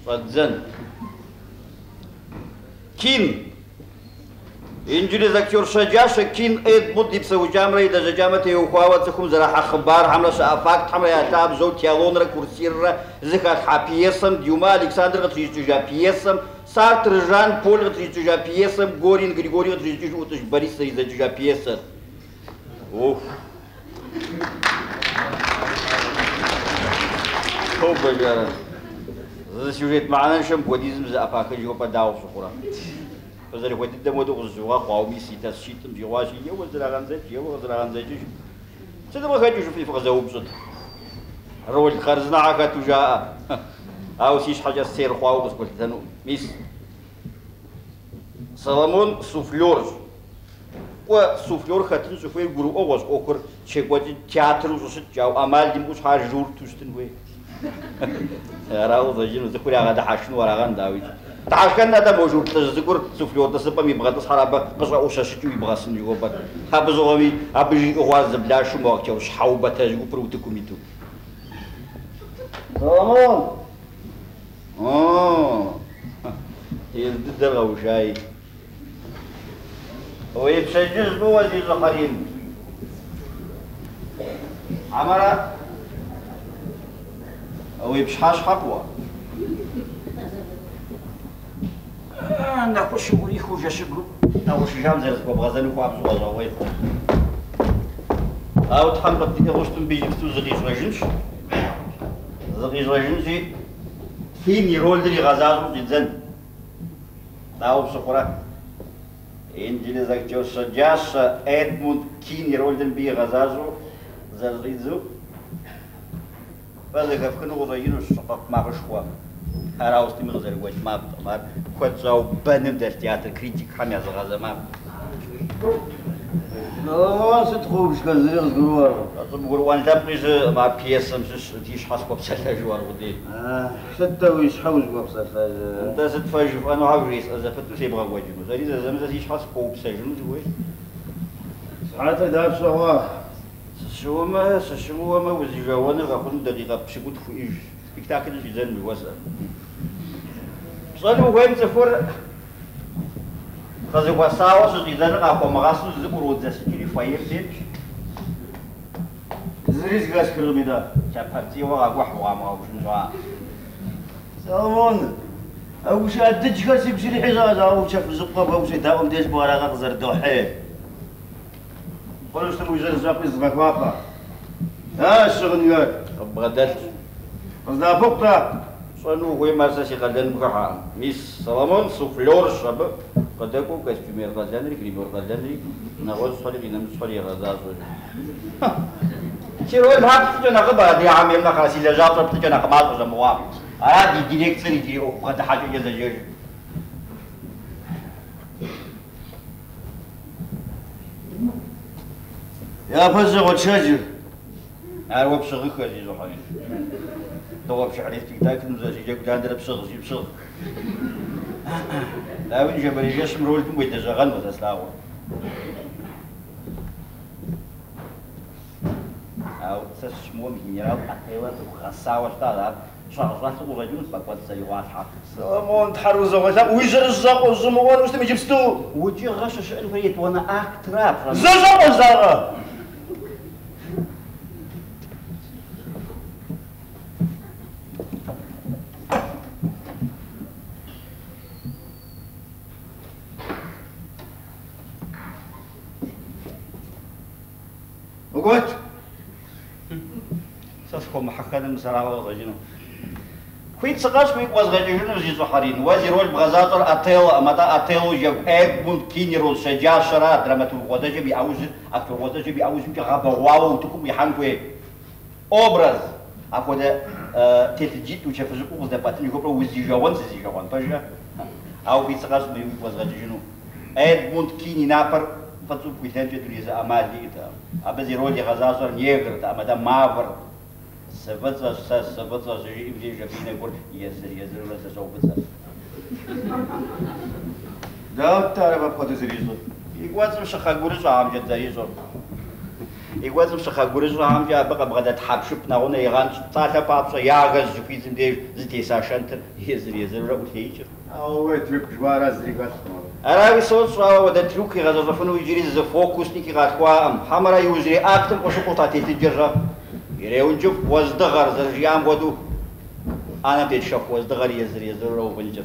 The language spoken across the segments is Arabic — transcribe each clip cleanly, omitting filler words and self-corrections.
صدزن كين إنجليز أكتور شجاع كين إد مدي بسوي جامرة إذا جامته يوقعوا تكون زراعة أخبار حملة شافاك حملة ياتاب زوج تيالون كورسير زكاة حبيسم ديوما ألكسندر غتريجا بيسم سارتر جان بول غتريجا بيسم غورين غريغوري غتريجا وتش باريس غتريجا بيسم أوف هو بجارة هذا سيوجيت معنا نشم بوديزم زأفاك جيو بداو سخورا فزر وقت الدم ودو الزواج قومي سيتاس شيتم جواشي يو وزراعان زج يو وزراعان زج سيدا ما خاجو شوفي فغزاو بصد رول خرزنا عكا تجاء أو سيش حاجة سير خواو بس قلت ثانو ميس سلامون سوفلورز وسوفلور خاتن سوفير غرو أوغوز أوكر شكواتي تياترو سوسد جاو أمال ديمبوش حاجور توستن وي راو زجين وزكوري أغادا حاشن وراغان داويج تعال كان هذا موجود تذكر سوفلور تصبح يبغى تصحرب قصة وشاشتي يبغى سنجوا بات هابزوغي أبجي أغواز بلا شو ما أكتوش حاوبة تجوا بروتكم يتو سلامون يلد الغوشاي ويبسجز بوزي زخرين عمرة ويبشحاش حقوة نخش مريخ وجشبرو نخش جام زي الزباب غزالو وعبزو غزاوي أو تحمل بدي غشتم بيجبتو زغيش رجنش زغيش رجنش فين يرول دري غزالو جدًا داو بسقرة إنجليز أكتو سجاش إدموند كين يرول دن بي غزالو زغيزو فهذا كفكنو غضيينو الشقاق ما غشوا هراوستي مغزر وجه ما بتمر كنت زاو بنم در تياتر كريتيك حمي از غزة ما لا ستخو بش كنزري غزقروار أطلب قروان تبقيش مع بيسم تيش حاسكو بسلة جوار غدي ستة ويش حوز بسلة انت ستفاجف أنا عاوريس إذا فتو سيبغى وجهنو زي إذا زمزة تيش حاسكو بسجنو زوي ساعات داب سواه سشوما وزيجاوانا غاخون دقيقة بشكوت فويج سبيكتاكل جزان بواسع صاروا وين سفر خذوا وساوس جزان غاخو مغاسو زبرو دسكري فاير ديك زريز غاس كلميدا شابتي وغاخو حوا ما وشنوا سلمون او شادج كاسي بشري حجاز او شاف زقه او شي داوم ديش بورا غزر دوحي قولوا شنو يجي زاقي زغاكواقا الشغل ياك بغداد قصدها فوقتا شنو هو مرسى غدان بكحا ميس سلامون سوفلور شاب قدكو كاستمير غدانري كريمور غدانري نغوز صلي بينام صلي غزازو شيرو الحق تجنا قبا دي عامل خاصي لجاطر تجنا قماط زموا عادي ديريكتري دي وقد حاجه يزجج يا فزغ وتشاجر أنا بشغل خارجي زحاني دوا بشعري تيك تاك نزاجي جاك جاندر بشغل جيب شغل لا وين جبري جاش مرولت مويت جاغن وتسلاو أو تسمو مهنيرات أكيوات وخاصة وشتالا شهر راح تقول رجل بقوات سيوات حق سلامون تحرز وغشاق ويجر الزاق والزموان وش تبي جبستو وجي غشش الفريت وانا اكتراب زاق وزاق وقلت ساسكم حكانا مسرعة وغجنو كويت سقاش كويت وزغجنو زيزو حرين وزيرول بغزاتر أتيل أمدا أتيلو جب أبون كينيرول شجاع شرا دراماتور غداجة بيعوز أكتر غداجة بيعوز مش غابة واو تكون يحنكوي أوبراز أكودا تلتجيت وشافزكو وده باتني كوبرو وزيجوان بجا أو كويت سقاش كويت وزغجنو أبون كيني نابر فتو كويتان تدريزا أمالي أبزيرول غزاتر نيجر أمدا مافر سبت شيء يبدي جبينه يقول يزر ولا تسوبت ده تعرف أبغى تزريزه يقول مش خاقول شو عم جد زريزه يقول سخا غورز رام جا بقى بغدا تحبشب ناونا يغان صالح بابصا ياغز جفيزم دي زتي ساشنتر يزر رو تيجر أو تريك جوارا زريقات أراوي صوت ودا تروكي غزا زفنو يجري ز فوكس نيكي غاتوا حمرا يوزري اكتم وشقوطاتي تجرا يريون جف وزدغر زرجيام ودو انا بيتشوف وزدغر يزر رو بنجر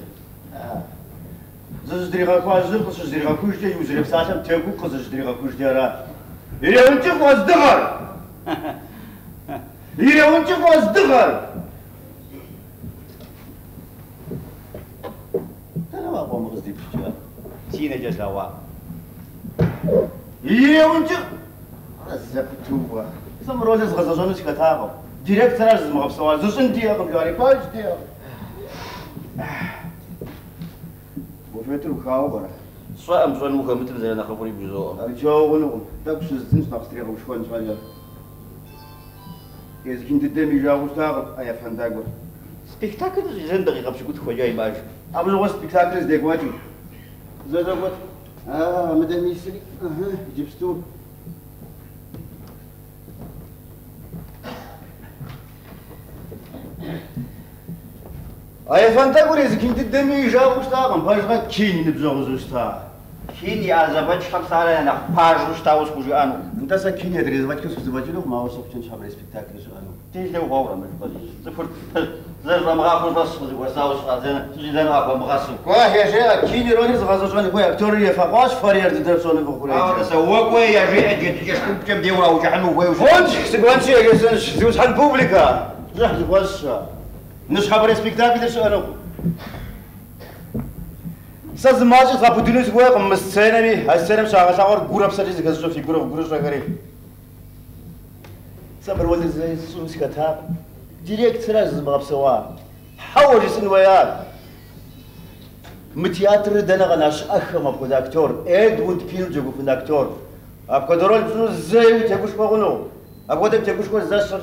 زريقا كوازل قص زريقا كوجدي يوزري بساتم تيغو قص زريقا كوجدي را يريون جف وزدغر يريون جف وزدغر أنا ما أقوم بغزدي بشجار سينا جزاوا يريون جف زبطوها سمرو لز غزازونش كتاغو ديريكت راز مغبسوا زوسن دياغم جاري باج دياغ بوفيتو خاو برا صام صون مخ مثل زي انا خبري بزو ارجو ونو داكش زنس نقستري وشكون صالح يزكين تدمي جاو تاغ ايا فنداغو سبيكتاكل زين دقيقه باش قلت خويا باش ابل غو سبيكتاكل ديك واجي زادوت مدام يسري جبستو أي فانتاغور يزكين تدمي جاو تاغم باش غا كين نبزو زوستا كين يا زبط خمسة على أنا باجوش تاوس كوجي أنا أنت ساكين يا دري زبط كسو زبط لو ما وصف كنش حبر سبيكتاكل شو أنا تيجي لو غورة مش بس زفر زر ما غاكل بس وساوس زين تيجي زين غاكل مغاسل واه يا شيخ كين يروني زغازوشاني خويا أكتور يفقاش فرير تدرسوني بخوري سوق ويا يا جي أجي تيجي شكون كم ديورا وجحنو ويا فونش سبانشي يا جسنش زوج حال بوبليكا زح زغاش نش حبر سبيكتاكل شو أنا ساز ماجي غابو دينوس بويا مسينامي هالسنة مشاغل شاور غورب سريز غزو في غورب غريب صبر ولد زي سوس كتاب ديريكت راز مغبسوا حول يسن وياك متياتر دنا غناش اخم ابو دكتور ادوند بيل جوجو في دكتور ابو درول فلوس زي تبوش بغنو ابو دم تبوش كو زاش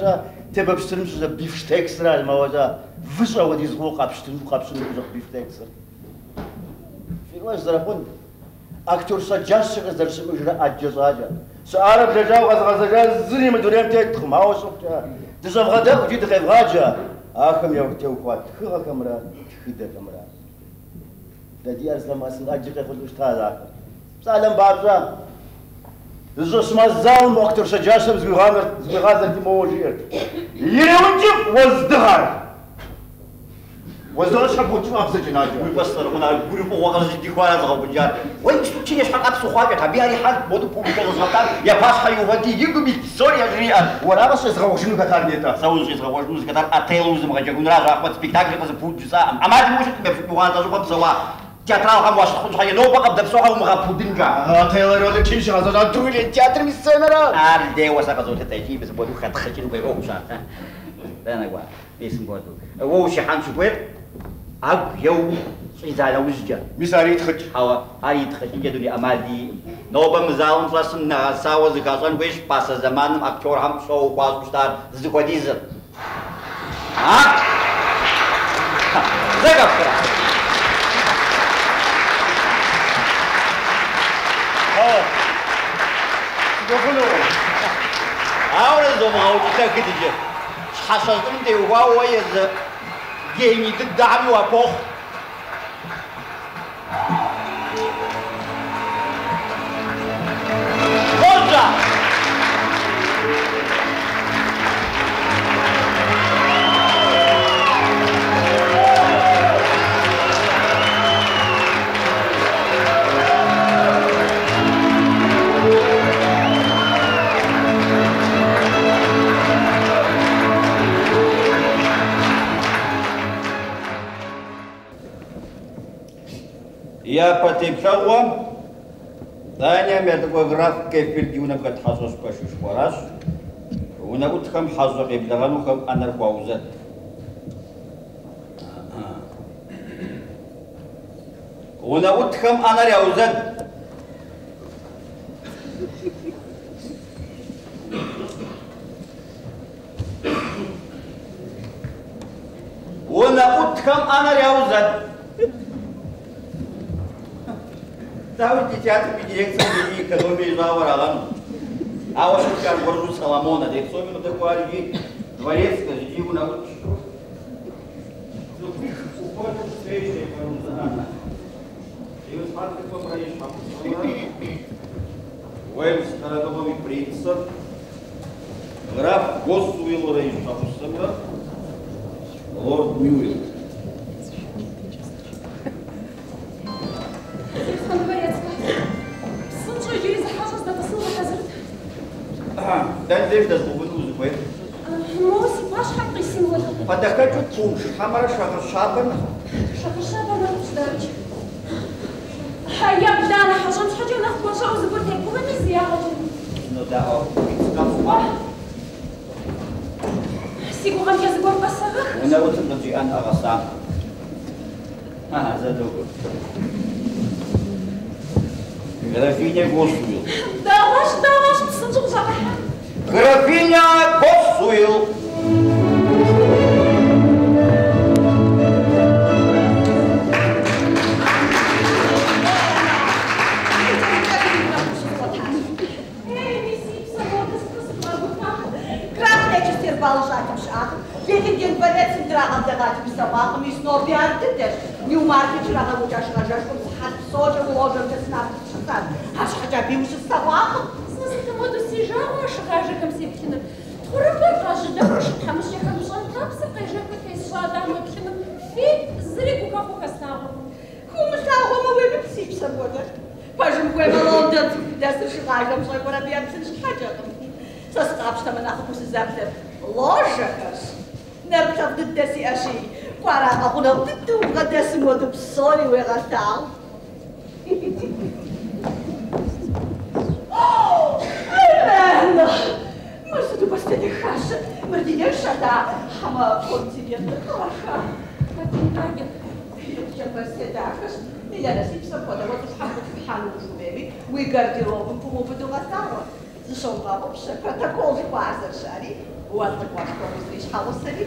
تببشترم شو بيف شتيكس را الموضوع فش ودي زغو قابشتن بيف شتيكس في واش زرفون اكتور سجاش غزرش مجرى اجزاجا سعرب رجاو غزغزجا زري مدوريم تخم هاو شفت تزف غدا وجيت غير غاجا اخم يا وقت وقت خا كاميرا خيدا كاميرا ددي ارسل ما سن اجي خد استاذ سلام بابزا زو سما زال اكتور سجاش زغازر دي موجير يرونجب وزدهر وزدهر شبوت ما بسجناجا ويبصر هنا الجروب وغرز دي خوارا زغو بنجار وين تشي يش حق سخواجه تبياري حال بودو بوبيكو زغطان يا باش حيو ودي يجو بي سوريا جريان ولا بس زغو شنو كتار نيتا سوز زغو شنو كتار اتيلو زم غجا راح احمد سبيكتاكل كز بوجسا اما دي مش بفوان تزو بسوا تياترال هم واش خنج حاجه نو بقى دبسوها ومغابودينجا اتيلو رول كيش غزا دولي تياتر ميسنرا دي وسا كزو تتاجي بس بودو خد خجن بي اوشا انا قوا اسم بودو ووشي حنش بوير أب يو إذا لو زجا مساري تخج هوا هاي تخج يدوني أمادي نوبا مزاون فلسن نغسا وزكازون ويش باس زمان أكتور هم شو باس مشتار زكوديزر ها زكا فرا شكرا أولا زوما وجدت كده حصلتم دي وهو يز جيني تدعم وابوخ خرجة يا باتيبشاوا ثانيا ميتوغراف كيف يديونا قد حصص بشوش وراس ونقول كم حظ يبلغنو كم أنا ركوزت ونقول كم أنا ريوزت ونقول كم أنا ريوزت Давайте театр дирекции экономии Завараган. А вот сейчас горжу Соломона, да и кто именно такой Альги, дворецкая, иди его научишь. И вы смотрите, кто проедет по пути. Уэльс, дорогой принц, граф Госуэлл Рейншафтсона, лорд Мюррей. Да, здесь даже бубну закрыть. موسي باش حق يسموه فدكتور تقوم حمرا شغل شابنا شابنا مش دارج هيا بدانا حاجه مش حاجه ناخذ ورشه وزبرت هيك وما زياره نو داو كاف سيبو غم يزبر بصغر انا قلت نجي انا اغصان زادو Графиня Госуэлл. داواش بصندوق جرح Графиня Госуэлл. Балжатим шах, ген дворец драгам дагатим собакам и снова биартитеш. Нью-маркет шрага учаш рожашком схат сожа ложем теснат шатан. Аж хотя би уже собакам. смысл моду сижала шагажиком сепкина. Турабай кажи да шатамш я хамшан тапса кайжака кайшада мокина. Фи зригу кафу кастава. Хумстава мы выбим сипса года. Пажем куема лондон, да сшигажам шой парабиам сшигажам. Состав мы нахуй заптер. Ложакас. Набтав ддеси аши. Квара ахуна дду гадеси моду псори уегатал. Элена! Мы сюда постели хаша. Мардиня шата. Хама континент хаша. Как не нагет. Я постедакаш. Я насипса пода. Вот схабут в хану жубеби. Мы гардеробом помогу гатала. Зашелла вообще протокол база шари. Вот такой что حوصلي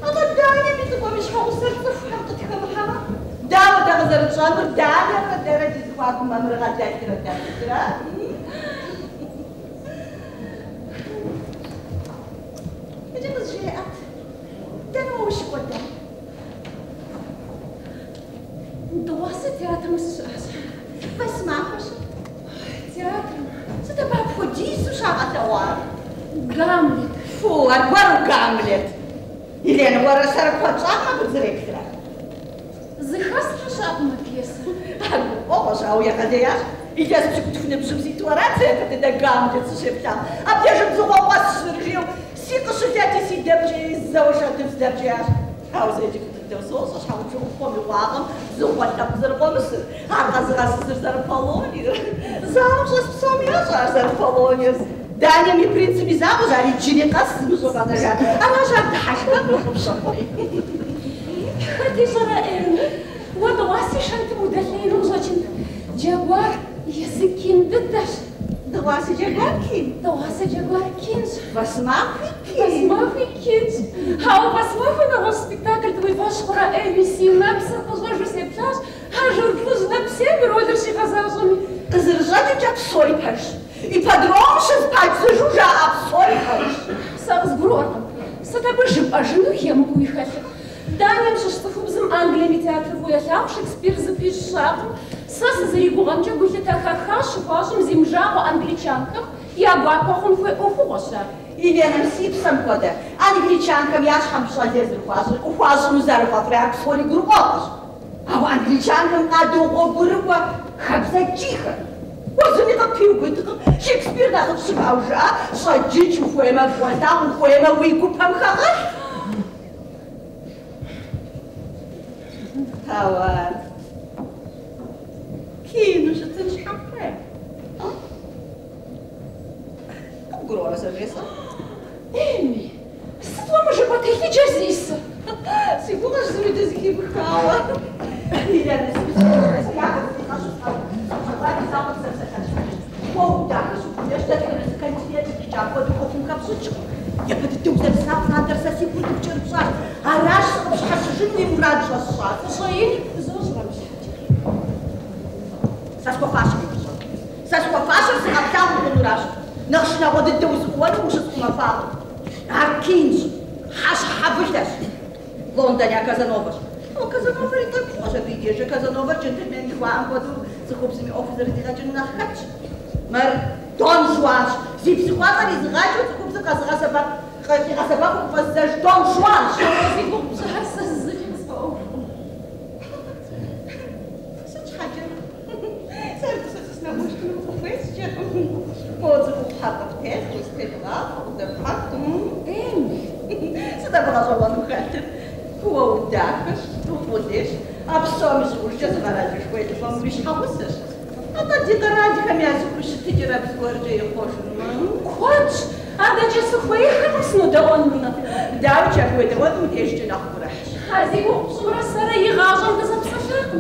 أنا دايما بتقوم مش حوصل تفهم تتكلم دا ودا غزرجان دايما درجة تقوم ما مرغا ذاكرة ذاكرة إذا بس جاءت ده وش قدام دواسة تياتر بس ما خش تياتر ستبقى بوديس وشاغة توار جاملت فو أكبر جاملت اللي أنا ورا سرق وجهها بتزريكتها زخست شاب مكيسة أوه شاو يا خدياش إذا سبت في نبجم سيتوارات زي كده جاملت شفتها أبيجم زغوا واسرجيو سيق شفتي سي دبجي الزوجة تفدبجياش هاو زي كده توصوص شاو شو قومي واقم زغوا تبزر قمصر هرغز غز زر فالوني زامش سامي زر فالوني Даня в принципе замуж, а личине кассы что она жар. Она жар дашка ну шапой. Хати жара вот васи шанты мудалей ружачин. Джагуар языкин дедаш. Да васи джагуаркин. Да васи джагуаркин. Басмахкин. Басмахкин. Хау басмаху на ваш спектакль твой ваш хора ABC напса позложу себе пляж. А журтлуз на все бродерши казалжами. Заржать тебя псойпаш. И подробше спать зажужа абсолютно. Сам с гротом. Сатабышим, а жену ему уехать. Данем шаштафубзым Англиями театрову яхям, Шекспир запишам. Сасы за регулом чагухита ха-ха, шипажем зимжаву англичанкам. И агуапахун фуэ ухуоша. И веном сипсам кода. Англичанкам яшхам шладез рухажу. Ухажу зарыва прям соли грубош. А у англичанкам надолго грубо хабза тихо. وزني قطيو شكسبير داخل شبعوجا صجيج وفويما فوالتا وفويما ويكو بهم خغش هاوان كينو شتنش حقا قرورة سبيسا إيمي ستوا مجبتي جازيسة سيبوغا جزوري تزكي بخاوة إلا نسبس Я подойду к зарсап на дарсаси буду вчерпса, а раз шашжин не мрад шаса. Шаили зожрам Сашко фашем. Сашко фашем се аптал на дураш. نخشنا ود الدوز ولا وش اسمه فاضل عكينج حش حبشتش لندن يا كازانوفر وكازانوفر يطلب واش بيجي كازانوفر جنتلمان خوام بدو زخوب سمي اوفيسر دي راجل نخش مر دون جواش زي بسخوازا لي زغاجو زخوب زغا زغا سبا وفزاج دون جواش فيكم حاسه الزفت صوب سيت حاجه صرت تسنا مشكله وفيس جا موز وحاطه في تيست واستبغاء ودبحت سيدا بغا والله مكاتب هو وداكش وفوديش ابصو مزوج جاز غراجي شويه فم مش حوسش انا دي غراجي كم يازو كش تجرب سكورجي يخوش كوتش هذا جس خوي خلص ندون داو شافوي داو وديش تنخبرح هذه صورة سري غاجم بس بصفاق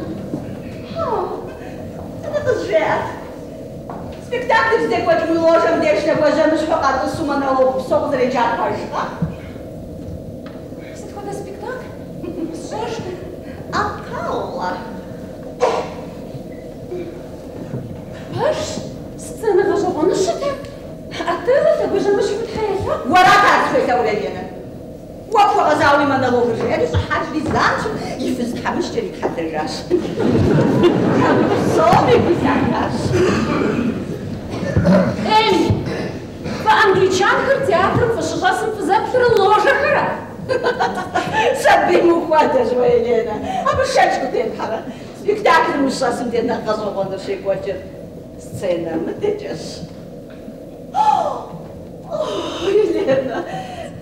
انا تجرات سبيكتاكل زي كوت ملوجم ديش نبوجه مش فقط السوما نلوب صوب درجات باشا ست هذا سبيكتاكل صوش أقل باش سنة غاجم نشتك أتلا تبوجه مش في الحياة وراك عارفة أولادنا وقفوا غزاوي ما نلوب الرجال صحاج لي زانش يفز حمشتري حتى الراش صومي بزاكاش إيمي فأنجليشان كر تياتر فشخاصم فزابتر اللوجة كرا سبي مخواتا شوية لنا أبو الشاش كنتين حرا سبيكتاكل مشاسم دينا غزو غندر شي كواتر سينا ما تجش Елена,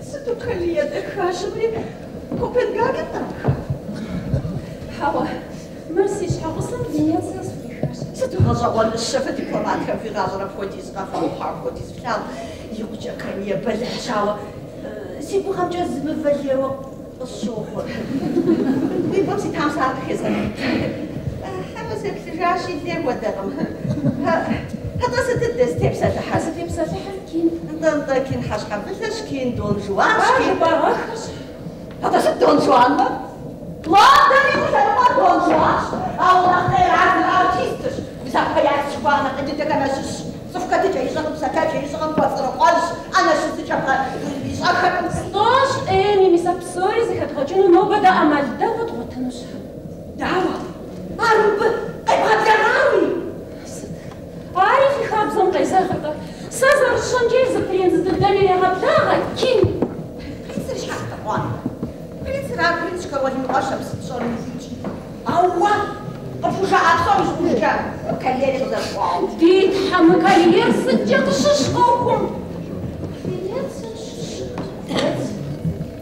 ستوكا لي دخاشبري كوبنهاجن حوا مرسي شحال وصلت فينيسيا سفيخاش ستوكا زوال الشفة دبلوماتها في غازنا فوديز غافا وحار فوديز فشال يوجا كان يبلع شاوا سيبو خام جاز مفليرو الصوفر ويبوسي تام ساعة خيزر هذا سيبسي جاشي دير ودرم هذا ستدس تبسة حاسة تبسة حكين نضل كين حاش قبلتش كين دون جوان كين باغاخش هذا ست دون جوان لا داني مش أنا دون جوان أو نخير عارف الأرتيستش بس حياة شبانة قد تكنا صفقة تجي شغل سكاكي شغل بوصل قالش أنا شفت شبه يشغل ستوش إيمي مسابسوري زي هتخرجون ما بدأ أمل دعوة وتنشها دعوة أرب أبغى دراوي عارف خابزم قيسا خطر سازر شنجي زبرين زددني يا غبلاغة كين برينس ريش حق تقوان برينس راب برينس كروه مغشب ستشور مزيج أوا أفوجا عطسوش وجا وكاليري غزر واو ديت حمكا يرسد تششقوكم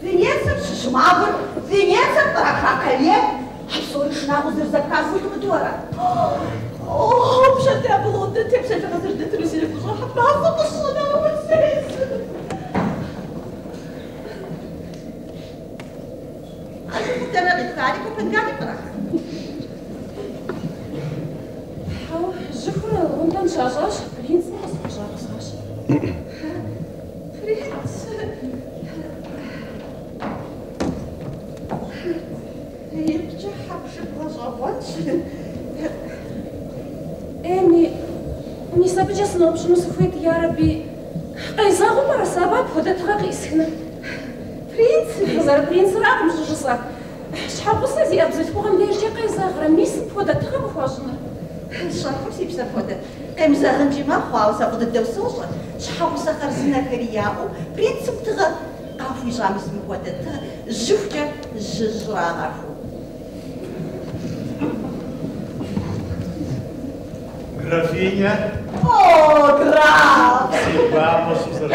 فينيسم ششمابر فينيسم براكا كالير حبسوري شناغو زرزبكاز وتمدورا اوه مش هتعملوا ده تمشي في غزر ده ترسي لك وصراحة بعض الصلاة والسيس أنا كنت أنا قلت عليك وبنقالي براكا حاو جفرة غندان شاشاش برينس مصر شاشاش فرينس يبجح حبشك وزغوانش إيمي نساب جسنا بشنو سفيت يا ربي قيزاغو برا سبب هدتها قيسنا برينس هزار برينس راق مش جسا شحال قصة زي أبزيت بوغم دير جي قيزاغ رميس بهدتها بخواجنا شحال سي بسافودا قيمزاغ نجي ما خواو سافود الدوسوصة شحال سخر زنا كرياو برينس بتغى قافو جامس مهودتها جفجة جزرا غافو Grafinha. Oh, grazie! Vamos usar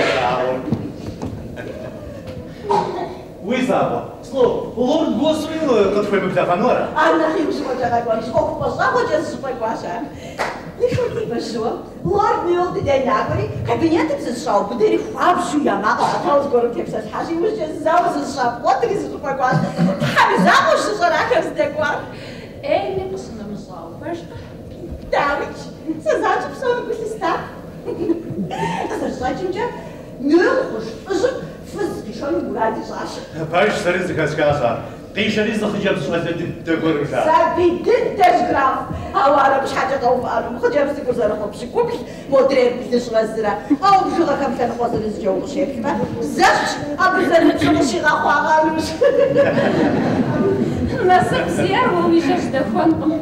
Уизава, слово, лорд Госуин, как твой муптафанора. Анна Химшева Джарагон, сколько пошла, вот я спайкваша. Лишь не пошло. Лорд Милл, ты день нагори, кабинет зашел, подери фабшу я мага, а то город я писать, хаши мы сейчас зашел, вот ты спайкваш. Хами замуж, что раком сдеквар. Эйми посунам зал, башка. Давич, сазачу псом гусиста. Зашла нюхуш, фыз, ты что не буради Саша? Паш, старый закаскаса. قيشري زخجب سوازد تقول وشا سابي ددش جراف أو أنا مش حاجة طوف أنا خجب سكر زر خبش كوبي مدرب بدش غزرة أو بشوغا كم كان خواصل الجو شيء كذا زفت أبغى نشوف شيء غاقوش ما سبسير وميشاش دفن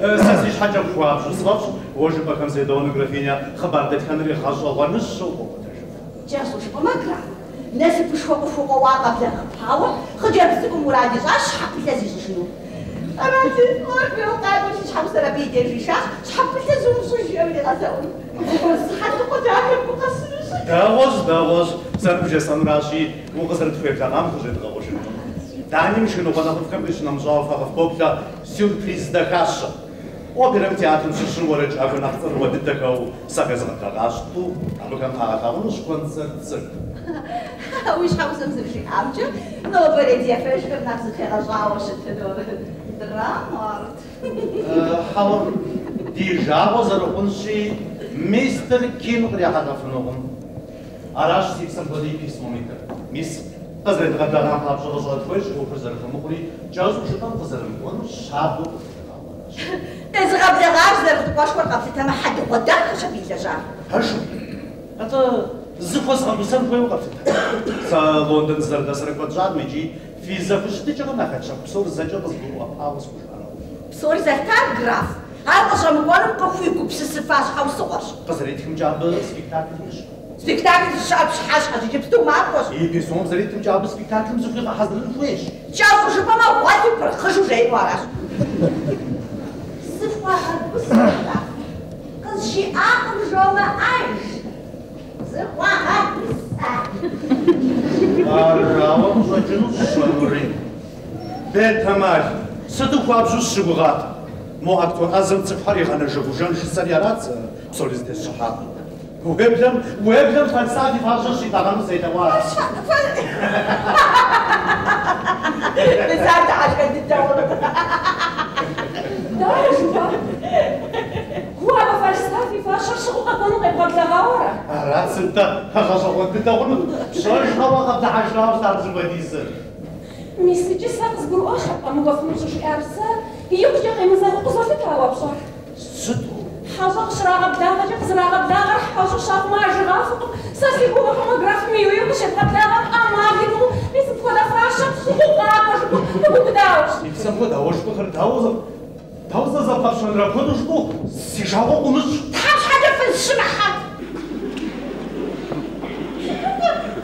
ساسيش حاجة بخواب شو صغش وجب كم زيدون غرفينيا خبر دت كان ريخ عشرة ونص جاسوس بمكرة ناس بشوق واقف لها هوا خجب سكر مرادي زاش حق لازم شنو أنا أربي وقاعد وش حب سر بيجي في شاش حب تزوم سوشي أمي غزاون بس حتى قد أكل مقصرش داوز سر بجي سنراشي وقصرت في بلغام خجت غوش دعني مش كنو بنا خفكم بيش نمزافة غفبوبتا سيربريز دكاشة وبرم تياتر مش شنو ورج أبو نحضر وددك أو ساقز غاشتو أبو كان قاعد مش كونسرت سر وش حب سمسم شيء عمجة نو بريد يفرش بنفس الخير وشتدور درامات حاول ديجا وزرقنشي مستر كين غري حدا فنوهم أراش سيبسم بدي بيسمو ميتر ميس قزرت غدا غام حاب شغل شغل تويش وفزر فمخري جاوز وشطان قزر مكون شابو إذا غبت غاز زرت باش ورقة في تما حد وداك شبيه لجار هشو هذا زفوس غمسان كوي وقفت سا لندن زرد سرق وجاد ميجي في زفوش تيجا ما خدش بصور زجاج بصور أباوس بصور زرتار جراف هذا قشر مقارن قفويكو بسسفاش أو صغر قزريتكم جاب سبيكتاكل سبيكتاكل الشعب شحاش حاجة جبتو معكوش إيه بيسوم زريتكم جاب سبيكتاكل مزوجي حضر الفويش شافوا شو بما واتي برخشوا جاي وراش صفوة هالبصرة قز شي آخر جوما عايش صفوة هالبصرة أراوم زوجنو شنورين بيت همال صدق وابجو الشبغات مو أكتور أزم تفحري غانا جبو جان السيارات بصوليز دي الشحاب ويبلم فلسافي فارجو شي تغنو سيدا وارا بزاد عشان تتدور دار شوفا هو أنا فلسفي فاشر شغل قطنو قبل تغاورة راس انت هغشو انت تغنو شوش هوا قبل عشرة وصار زباديزر ميسيجي ساقز برو أخر قامو قفنو شوش أرسا يوكي قيمة زاغو قصافي تاوا بصر صدق حاجة قشراغة بداغة جا قزراغة بداغة حاجة شاق ما جغافق ساسي هو كما غراف ميو يوكي بداغة أماغينو ميسي بكودا فراشة سوقا وشبو بداوش يبسم كودا وشبو خر داوزا زبطا شنرا كودو شبو سيجاو قمش تحبش حاجة في الشمحة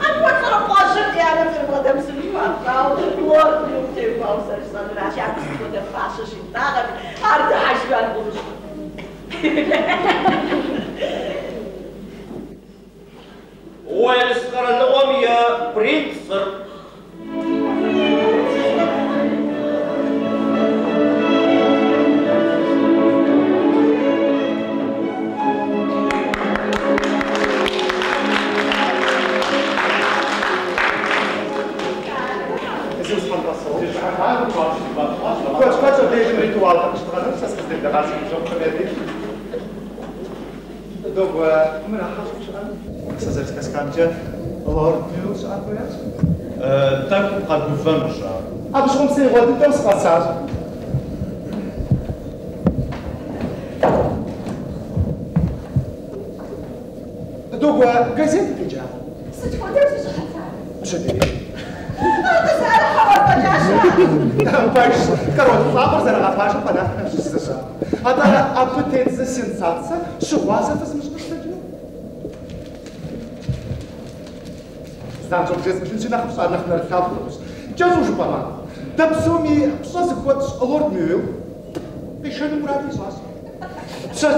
أنا وكرة باشر يعني في الغدم سلفاقا والوار يوكي باوسر صدر عشان تسكودا فراشة شنطاغة عرض حشوان قمش والسكرلوم يا برينسر Qual é o ritual que nós fazemos? Essas declarações são previstas. Donc, como é que ça se passe quand tu alors tu sais à quoi tant qu'on parle de vin já ah parce qu'on sait roi de ce passage donc gazette déjà c'est quoi tu sais je dirais بس أنا خبر بجاشة باش كروت فابر زي الغفاش فانا مش استشعر هذا أبتدت زي سنساتسا شو واسه بس مش مستجنو زانجو بجيز مش نخاف صار نحن نخافوش جازو جبانا دبسومي بصاص كوت لورد ميو بيشان مرادي صاص بصاص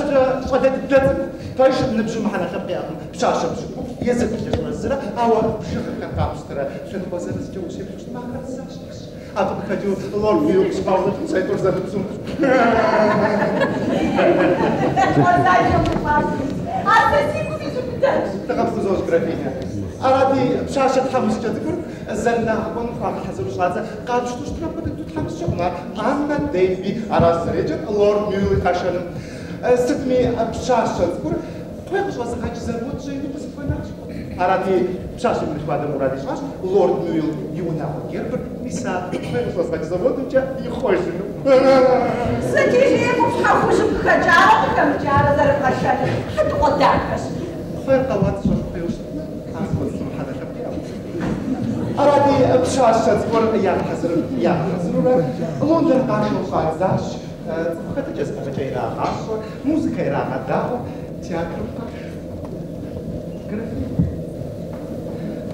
صدت الدم فايش نبشو محنا خبيهم بشاشة بشو يزد بجيز مزرة أو بشغل كان قابسترا شنو بازار الجوشي بشو ما خلصاش أبغى كجو لورد ميو بسباوت سيدور زاد بسوم والله يوم فاصل هذا سيكون في زبدة تغفز زوج جرافينيا أرادي بشاشة حمس جدكم زلنا هون فاهم حزر وشازة قال شو تشتري بدك تتحمس شغلة أنا ديفي أراس ريجن لورد ميو خشن ستمي بشاشة ذكر طيب شو هذا حاجة زبوت جيني بس فناش أرادي بشاشة من إخوان مرادي شاش لورد ميل يوناو جربر ميسا ما يصلك زود وجا يخوشنو ستيجي مفحوش بخجارة بخمجارة زرق عشان حتى قدامك خير قوات شو خيوش أخذ هذا شبكة أرادي بشاشة تقول يا حزر لندن قاشو خازاش خدت جزء بجيرا خاص موسيقى راحة داو تياترو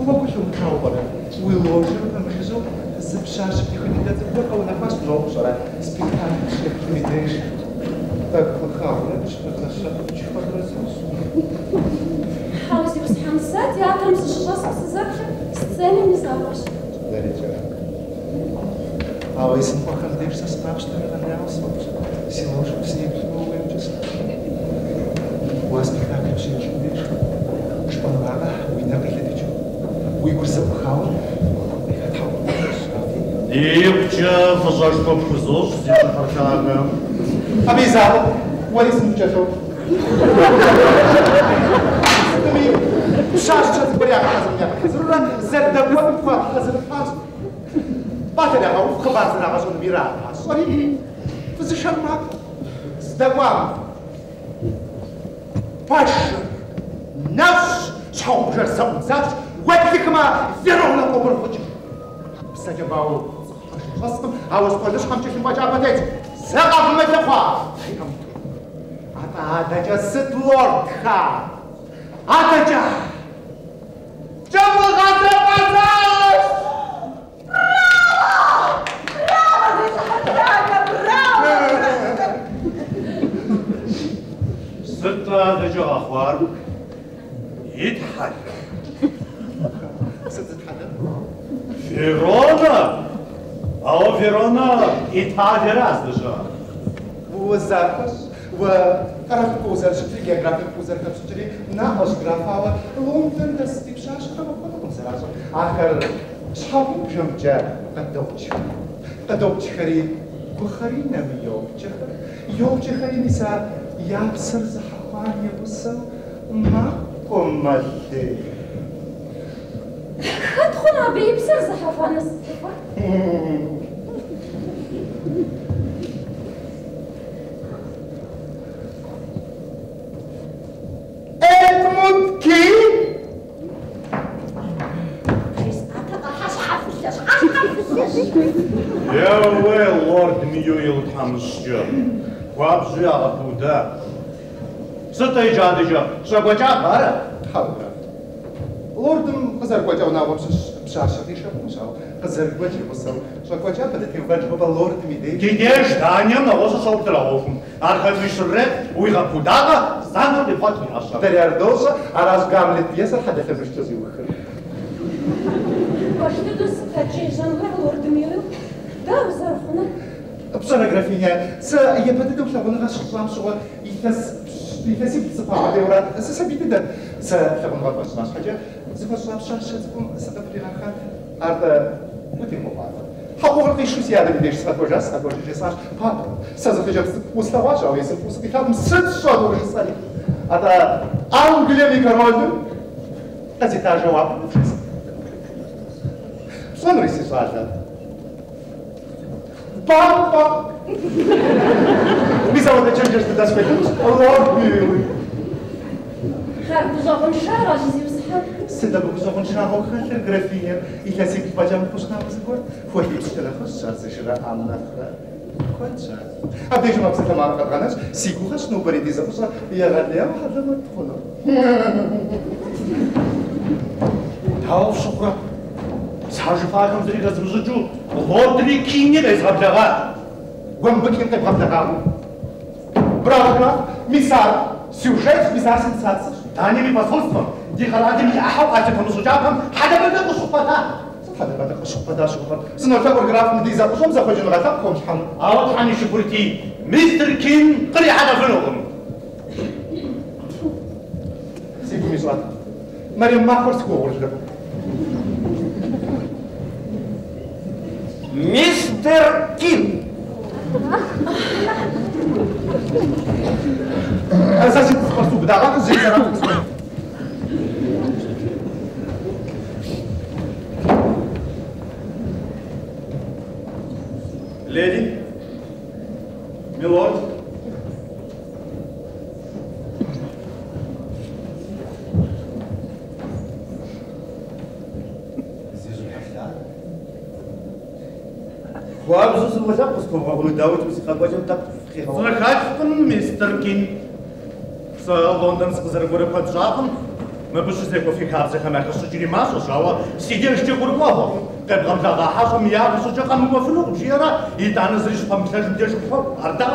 هو كله متعوبة ويلوجر ومحزو الزبشاش في خديدة تقول أو نفاس نوصل سبيكال شكل ميديش так похавно, что наша чего حاولت بس حمسة театром сошла с завтра сцене не забыш. Дарите. А вы сам походишь со страшным нанялся, силош с ним новым числом. У вас спектакль все чудишь, шпанлага, вы не глядите. Вы курсы похавно, Девча, пожалуйста, пхузош, здесь паркана. Обязательно. Вот и смучаю. شاشة بريء حزمنا زرنا زد وقف حزم حاس باتنا أو خبر زنا عشان بيرا صاري فزشان معك زدوام باش نفس شو بجر سب زاش وقتك ما زيرونا قبر خج بسجباو خصم عاوز كلش خمسة باجا بديت سقف متفا هذا جسد لورد خا هذا جا جنب غزة بازاش ستة دجا أخبار يتحدث فيرونا أو فيرونا يتحدث دجا وزاركش وقرأت كوزر شكل جغرافي كوزر كبشتري ناقش جرافاوة لندن دستي بشاشة كما سراجة آخر شحاب بجمجة قدوبش خري بخري نمي يوبش خري نساء يابسر زحفان يبسر ما قمتي خدخنا بيبسر زحفان الصفر Edmund Key? يا ويل لورد ميويل تحمسجا وابزي أبودا ستة يجادجا شبكة بارا حاضر لوردم قزر قوجا وناوم بشاشة دي شابوشاو قزر قوجا بساو شاقوجا بدأت يوجه باللورد ميدي كيديش دانيا نغوصة صوت لغوكم أرخل مشرد ويغفوداغا زانو دي فاتمي أشرف Переардоза, а раз Гамлет пьеса, хотя бы что зюхер. Пошли до скачей жанра лорд Милл. Да, зарахуна. بصنا графиня, я подойду к тому, что يتسيب صفحة دورات سبيت ده سأخذ مرة ناس حاجة زفاف شاشة تكون سأقبل آخر أرد متى مبارك حقوق القيش سيادة بديش سأقوجاس جساش بابا سأزفجر مستواش أو يسمى مستقام ست شهور جسالي هذا أنجلي ميكرولد هذه تجاوب شلون ريسي سؤال بابا بيساوي تشنجز بداس فيتوس الله بيوي خارج بزاف شهر جزي وصحاب سيدا بزاف شهر خاطر غرافيا إلا سيك باجام خوشنا بزبور فوتي تلخص شهر سيشرا عامنا كنت شهر أبديش ما بسيطة ما أعرف غناش سيكو خاش نو بريدي زبوسا يا غاليا وحدا ما تدخلوا هاو شكرا سحاج فاكم زريقة زمزجو لوردني كيني ليس غبدغا ومبكي نطيب غبدغا برافو مثال سيوجيت مثال سنساتس تاني مي بصوصفا دي خلادي مي أحاو قاتل فمسوجابهم حدا بدأ قصوبتا حدا بدأ قصوبتا شكرا سنرتبر غراف مديزا قصوم زخوجن غتاقكم شحن أو تحاني شبرتي مستر كين قري حدا فنوهم سيبو ميزوات مريم ما فرسكو غرجلكم Мистер Кин! أساسي تخلصوا بداغات زي كلام ميلورد وابزوز المتقص كوفا داوت مسخبا جم تقف زرخاتكم مستر كين لندن سقزر غور поджапом ما بش زيكو في كارزه خما كسجري ماسو شاوا سيدي شتي غوركو قبل لا حاجه ميا بس جا قام مفلوق جيرا يتعنز ريش فمتاج ديش اردا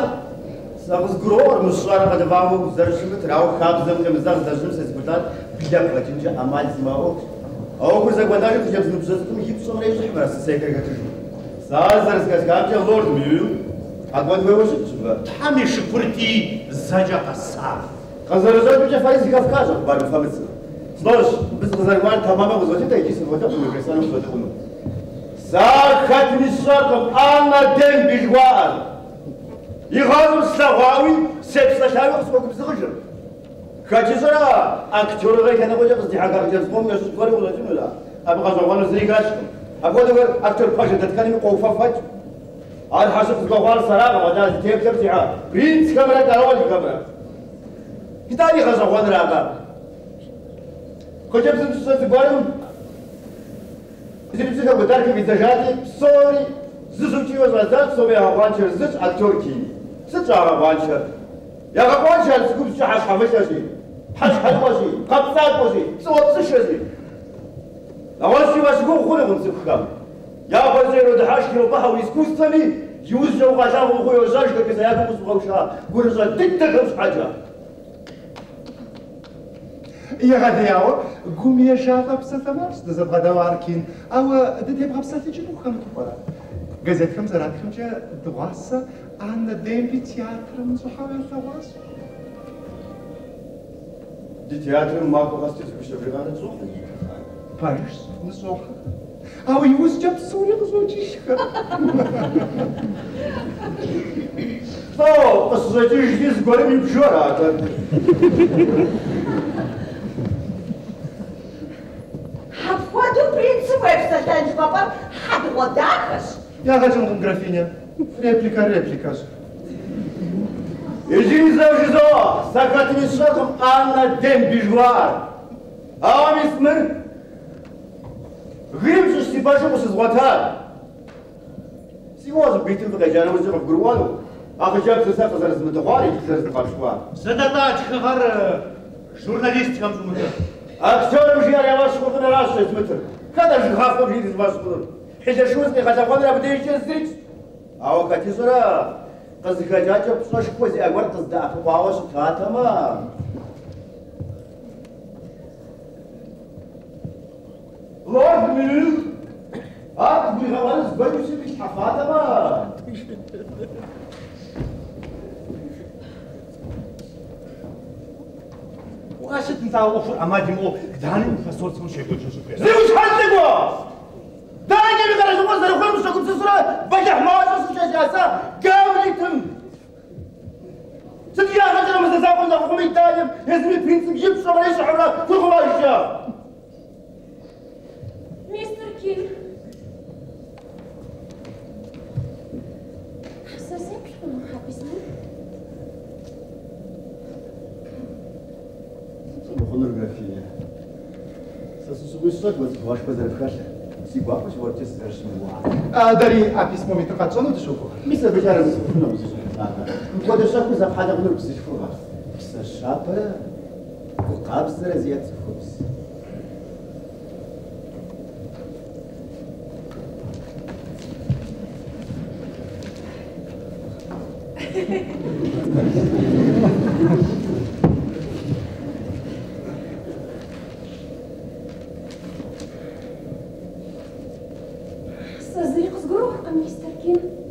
ساغز غرور مشوار قد باو زرشمت راو خاب زم كمزار زرشم سيسبتات بيدا بلاتنجا امال زماو او كزا غداج تجبز نبزتكم يبصم ريش حمر سيكا زرز كاسكانجا لورد ميو اقوى ويوشت تحمي شكرتي زجا قصار خزرزات بيجا فايز كافكاز بار فامس سلوش بس خزروان تماما وزوجي تايجي سوتا ومكرسان وزوجي ساخت مشاركم انا دم بجوار يغازم سلاواوي سيبسلا شاوي قصبوك بزغجر خاجزرا اكتور غير كان وجه قصدي حاجه جزبهم يا شكوري ولا جمله ابغى زوال زريغاشكم ابغى دور اكتور باجا تتكلم قوفا فج على حسب زوال صراحه وجاز تيب تبعها برنس كاميرا داول كاميرا كتاري غزوان راغا كجب زبارم زبزك بتارك بيتجاتي سوري زوجتي وزازات سوبي هوانشر زج اكتوركي سجا هوانشر يا هوانشر سكوب شحش حمشاشي حش حلوشي قبصات وشي صوت سشزي اول شيء واسكو خونه منسكم يا بزيرو دحاش كيلو بحو يسكوستني يوزجو غاشا وخويا زاج كذا يا بوسغوشا غرزا تتكم حاجه يا غادياو قوم يا شاطر بساتمارس دزبغا دواركين او ددي بغا بساتي جنو خم كبرا غازتكم زراتكم جا دواسا عندنا ديم في تياتر مزحاول ثواس دي تياتر ماكو غاستي بشبرغان زوخ بارش نزوح او يوز جاب سوري غزوجيشكا تو قصتي جديد قولي بجورا Входу принципы встать папа, хад водахаш. Я хотел графиня. Реплика. Иди за жизо, сакатни шахом Анна дем бижвар. А мисмер гримши стипажу с зватар. Сегодня битым бгажана уже в грувану. А хотя бы сафа зараз мдохари, зараз башва. Задач хагар журналистикам зумда. Актерам же я вас шкуру раз смотрю. Когда же хафу видит вас шкуру? Хотя шутки, хотя он работает через зритель. А у Катизура, казахатя пошла шкози, а говорит, да, попалась катама. Лорд Мил, а ты говоришь, сбоюсь себе хафатама. واشد نتاوش اماديمو داني فصول سون شيء كوتشو سوبر زيوش حلقوا داني بقرا جوا زرا خويا مش كنت تسرا بجح ما وصل شاشا قابلتم سدي يا رجل ما تزاقون ده حكومه تايم يزمي برنس يجيب شو ما يشرح لنا كل خلاص مستر كين حساسك شو حابسني Фотография. Сосусугуйсок, вот ваш позарывкаш. Сигуапаш, вот те совершенно ладно. дари письмо ми така цоно дешуко. Мисля бежара ми се фуна музичната. Подешаку за хада гнур псиш фугаш. Пса шапа, кукаб заразият фубс.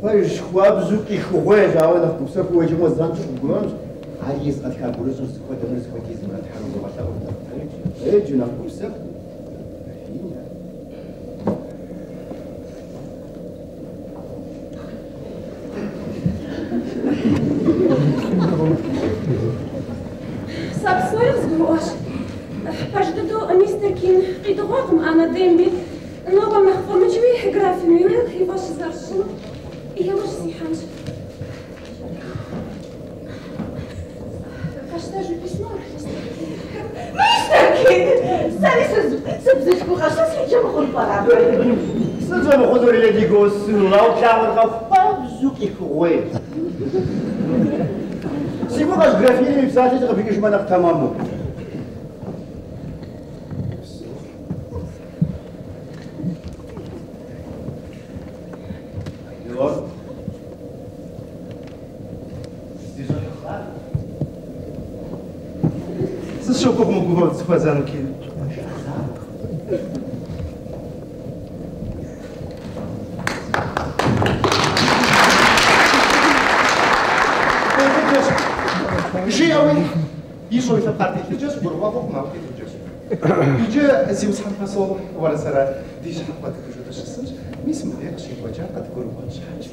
Паиш хуабзук и хуэ жао на вкуса хуэ жимо зам шугунж. Арис атка бурус с хуэ дэмэс хуэ кизм рат хару бата вот. Эджу на вкуса. Сапсоев сгрош. Пождаду мистер Кин придуроком, а на демби нова махфомачви графи Мюррел и ваш заршин. Я ваш сиханж. даже письмо оркестра. Мистер Кид, сабзичку хаша сичем хулпара. Сичем хулпара леди госу, лау чавр хафа зуки хуэ. Сегодня ж графиня писать это как манах тамаму. Лорд. Слышал, как могу говорить с фазанки? Жиави, еще это партия сейчас, бурва мал сейчас. Иже зим сам посол, варасара, диш хапат кожу дашсың, мис мек шипача катгурва шач.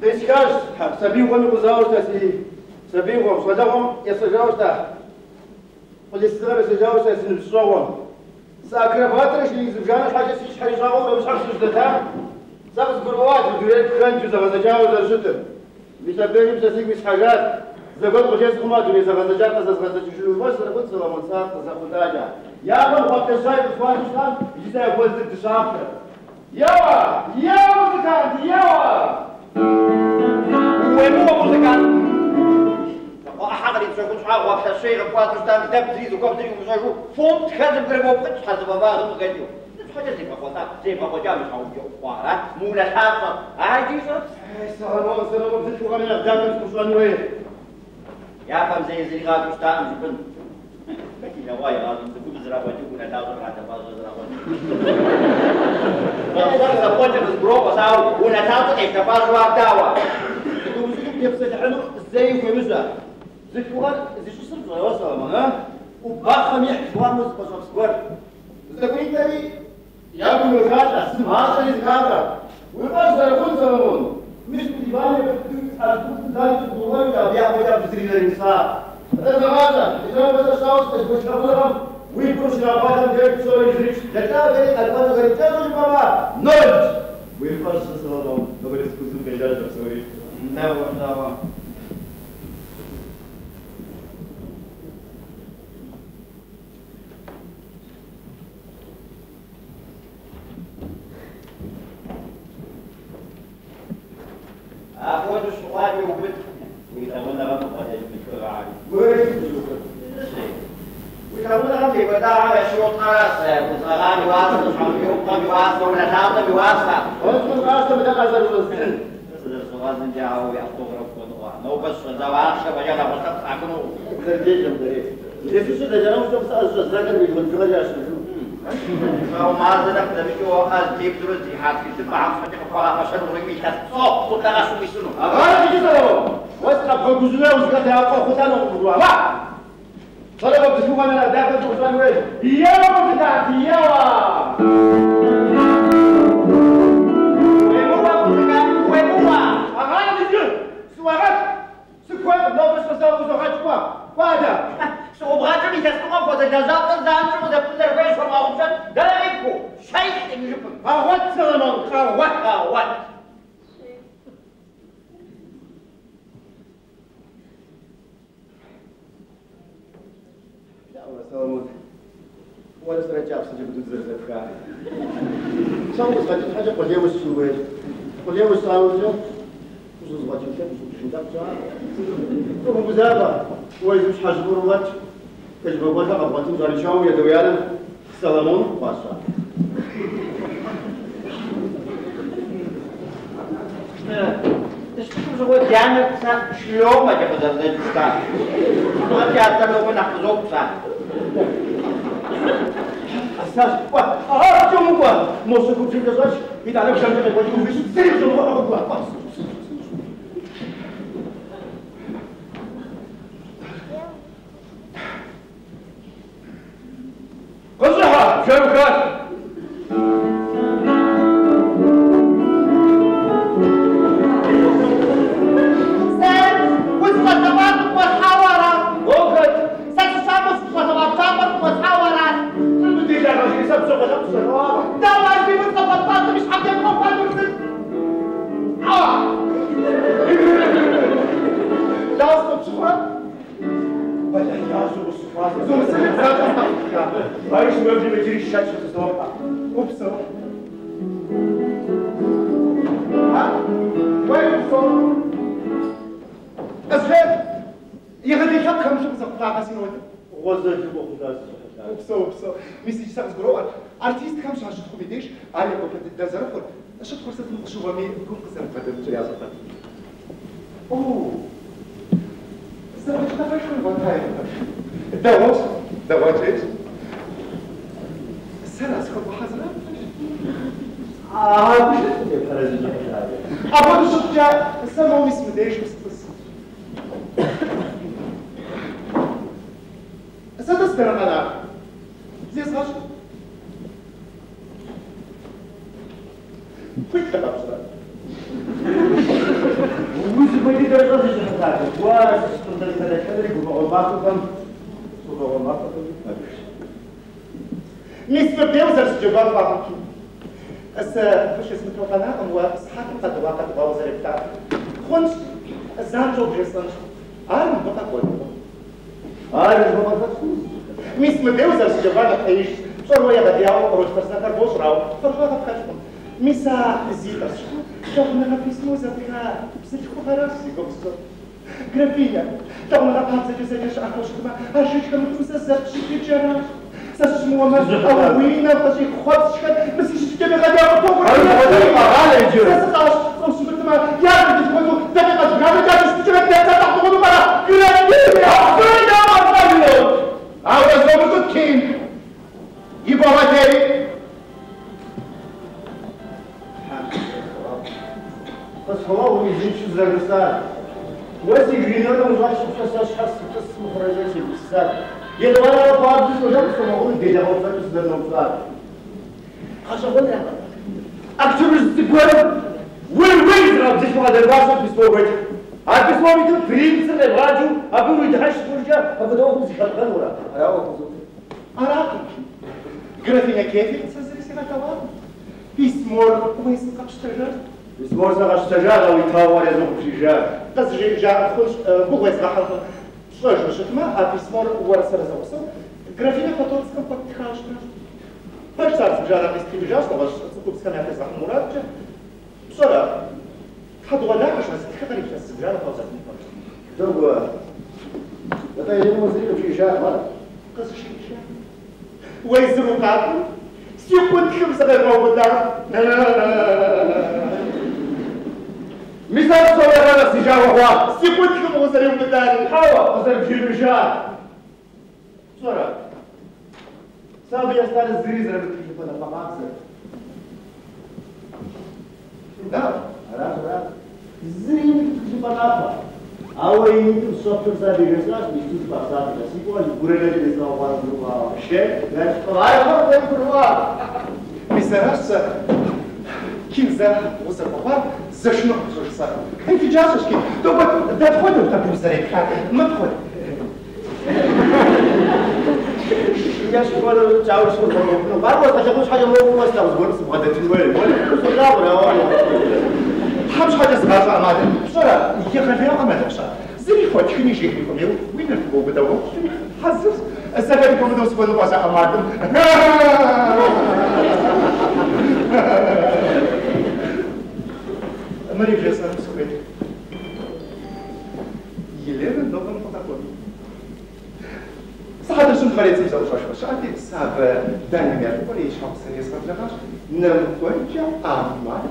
Ты скажешь, Сабивом пожалуйста, Сабивом, Садовом, я пожалуйста, полистера, пожалуйста, с Савом. Сакраватор, если Жана Хаджи Харижавом, вы сам сюда, сам сгурвать, дурет ханчу, завозачал за житер. Ведь объявим за сигмис хажат, за год уже схумату, не завозачал, за завозачал, вас работа Саламонсар, за худажа. Я вам подписаю, Фуануштан, и я возле дешавка. Ява! Ява, музыкант, Ява! وين هو مزكان؟ حضري تشوفون شحال وقت الشيء قوات مستان دب تريد وكم تريد ومشاجو فوم تخدم قريبا وقت حسب بابا غير قديو حاجة زي ما قلت زي ما قلت جامش حاول جو قارة مو نحاصر هاي جيسر السلام زدت وغني أقدامك مشوان وين يا فهم زي غاد مستان جبن بكي نوايا لازم تكون زرافة تكون نتاظر حتى بعض زرافة بس قلت بزبرو بساو ونتاظر اكتفاز وابداوة تكون زي يبسط حلو زي وكمزة زي كوغان زي شو صرت يا وصل ها وباخم يحكي كوغان موز بشوف سكور زكوين تاني يا ابو الغاتا سمعت لي الغاتا ويبقى زرقون زرقون مش بديواني بتدوس على كل ذلك الدول يا بيع وجا بزري للنساء هذا الغاتا إذا ما تشاوش تجوز كلهم ويكون شراباتهم جاي تسوي يزريش جتا غير الفاظ غير تجوز بابا نولج ويبقى شو نقول اسكوزو بيجاج بسوي نوا أخوة الشغال يوبد ويتابعون غم قد يجب ويتابعون غم في بداعة يشوط راسه وصغان يواصل وصحاب يوقف يواصل ونتاطب يواصل وانتم قاسم بدأ أزل وزن الصغار من جاءوا ويحطوا ربكم نو بس زواج شبجة لغتك أكنوا زرجيج مدري ليش ده جرام شو بس أزل زرقة بيقول كذا جالس فهو ما زدك تبيك وقال تيب درزي حد في تبع عمشتك وقال عشان ورمي تصوب وتغش ويسنو أغاني كذا واسقط بجزء وزقت يا أخو خدنا وقولوا ما طلب بسموها من داخل الجزء وين يا بتاعتي يا وين هو أغاني كذا سواغات سكوات لو بس بس شوفا وادا صوبغاتي ميتسقوا فوق الجزائر زانشو وده بندر بيش ومعوشة ده لغيبكو شيء يجيبكم قهوت سلمان قهوت سلمان ولا سرجع بسجل بدون زرزر فكاري سامو سجل حاجة قلية والسويد قلية والساوزة وزوز باتي وشاب وزوز شندق جاء وهم بزابة ويزوش حاجة بروات كجبه بوتا قبطي وزاري شاو يدويانا سلمان باشا تشوفوا زوج يعني شلون ما جاب زرزر جوكان ما جاب لو كنا نحفظوه بسا أساس جمهور موسيقى في الجزاش يتعلم شمس الوجه وفي سير جمهور أقوى قصها شركات Aici mergem pe giriș și așa să stăm. Upsă. Ha? Băi, upsă. Asfel. E că deja cam și să fac așa noi. Roză și bă, da. Upsă. Mi se zice să zgroat. Artist cam și așa cum vedești, are o pe de zarfuri. Așa cum să nu știu vă cum să se vede ce ia asta. Oh. Să vă ce faci cu vantaie. Da, ce? سرس خب حضرت أبغى أشوف جا سمو اسمه ديش بس سدس درمنا زي صاش كيف تبغى وش بدي درجة زي هذا واش تقدر تدرك وما تفهم وما تفهم مستر بيوزر جبار باكي اس فاش اسمه قناه هو صحه قد واقع باوزر بتاع خنش زانجو بريسون عارف بقى كل عارف بقى مستر بيوزر جبار ايش شو يا بدياو روش تسنكر بوش راو فرقه بكاشكم ميسا زيتاش شغلنا في اسمه زاتها بسيت خبراسي كوكسو графиня там на 15 сидишь а хочешь куда а жичка мы тут зачем вчера سأسمو أوينا فشي خدشك بس يشتبه غدا وطوق سأسقاش خمس بتما يا بدي تقولوا دقيقة جامعة جالس تجمع تنسى تحضروا مرة كراتيني أفرينا أفرينا عاوز زوجة كين يبغى وتري بس هو يجيب شو زرقسان واسي جرينولا مجاش شو شخص قسم مخرجات البسات يدوانا بعض الشباب سمعون ديجا وصلت سدرنا وصلت خشوا ولا أكتر استقبال وين راب زي ما درباسة بيسوي أكتر ما بيتو بريمس اللي راجو أبو يدهش فرجة أبو دوم زكاة غنورة أراكم графиня كيف تسزري سنة تواب بيسمور ويسمك أبشتجر بيسمور سنة أبشتجر أو يتهور يزوق بشيجار بس جاء خلش بوغيس راح Слышно, что а письмо ورث разовался. Графиня Потоцкая подтихашна. Паш царь жара без прибежал, ваш цукубская мяка захмуратча. Псора. Ходуана, конечно, сходили сейчас сыграла пауза. Другое. Это я думаю, зритель приезжает, ладно? Казашиша. Ой, зарукату. Секундкам загорел удар. مثال صور هذا سجاوة هو секундкам وزاريم بداري. حاول وزاريم في الرجال. صورة. سامي يستار الزريزة بتكلم هذا فقاقسة. نعم. عرفت. الزريزة بتكلم فقاقسة. أول يوم الصبح صار يجلس بيشوف بحثات بس يقول يقولنا اللي يسوى هذا الشيء. لا تقرأ ما تقرأ. مثلاً كنزة وزرقوار زشنو جلسة. أنت جالسة كي؟ طب ده تقول ده بيزرق ما تقول يا شكون تعاود شكون ما بغيت تاخذ حاجه مو واستغرب بغات تنوي حمش حاجه صغيره معدن بسرعه هي خليها ما تخشى زي خوات فيني شي فيكم وين نفكوا بداو حزز السنه بكم بداو سبوا الواسع معدن مري جلسنا مسكين يلين نظن فقط صحيح شنو خليت نزوج واش عندي صعب داني يا ولي شحال سيريس ما تلاقاش نموجه اما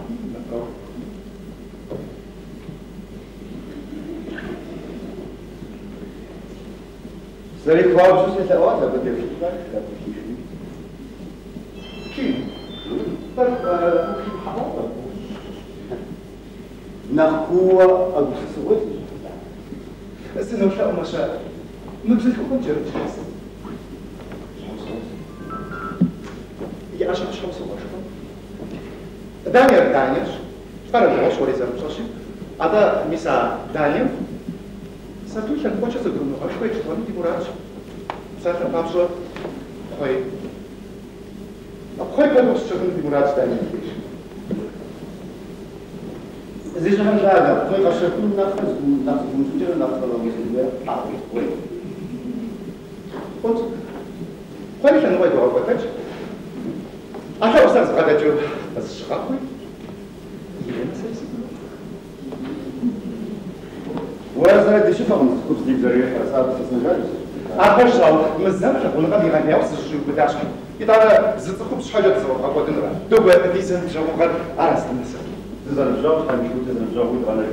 سريك فاوز شو سوات بدي كي نخوة أبو سويت السنة وشاء ما شاء نبزل كون جرت جلس يا عشان شو سوى دانيال شفرق العش ولي زرب شاشي هذا مسا دانيال ساتوش أنا بوجه زدرونه أشوي شوان دي مراد ساتر بابشوا خوي بدوش شوان دي مراد دانيال زي جهان هذا خوي قشرتون ناخذ مشكلة ناخذ لوجيس حاضر خوي قلت خوي كان وايد وعبتك أنا أستاذ غدا جو بس الشقاق وأنا دي شوف أنا كنت ديك الريح صار تسنجال أبشر مزال شغل غادي غادي أوصل شو بداش إذا زدت خبز حاجة تزور أقوى دنرا دوبا ديزن جو غير أرس النساء تزال الجو حنا مش تزال الجو ولا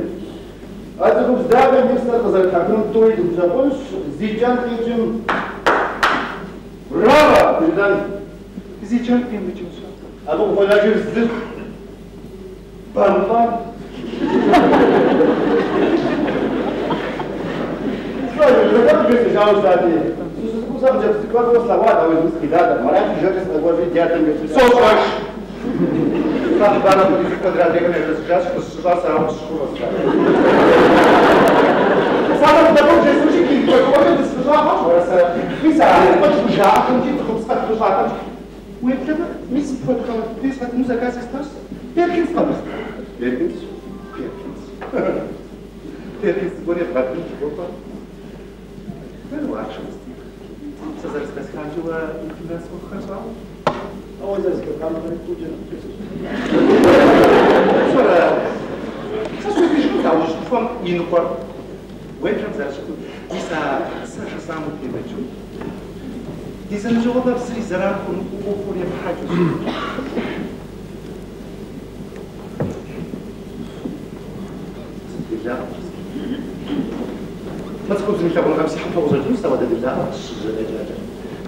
هذا خبز دابا يستر تزال تاكلون تويد وجابونش زيجان كيجم برافو إذا زيجان كيم بتشوف هذا هو لاجي الزيت بان Zagłady wiesz, że on wtedy. Słucham, że przykład was lawada, ale z kidada. Marańczy rzeczy z głowy dziadem jest. Co coś? Tam pana policji kwadratek nie rozgrzać, to strzyża sama szkoła stara. Sama to dobrze, że suci kilku, bo to jest strzyża chodź, oraz pisali, chodź duża, a tam dzieci chcą spać duża, tam. Uje trzeba, mis płytkał, ty jest muzyka ze stars? Perkins tam jest. Perkins? Perkins. Perkins, bo nie trafił, bo to. No co zaraz schodziła i nas odchodziła? A on zaraz kamerę pójdzie. Wczoraj, co się wyszło, już twą inną Wejrzem zaraz, Sasza samu kiebeciu. Dizem, że ona w zraku upornie wchodził. ما تكون زي كابون غامسي حتى وزرت مستوى ديال الدعاء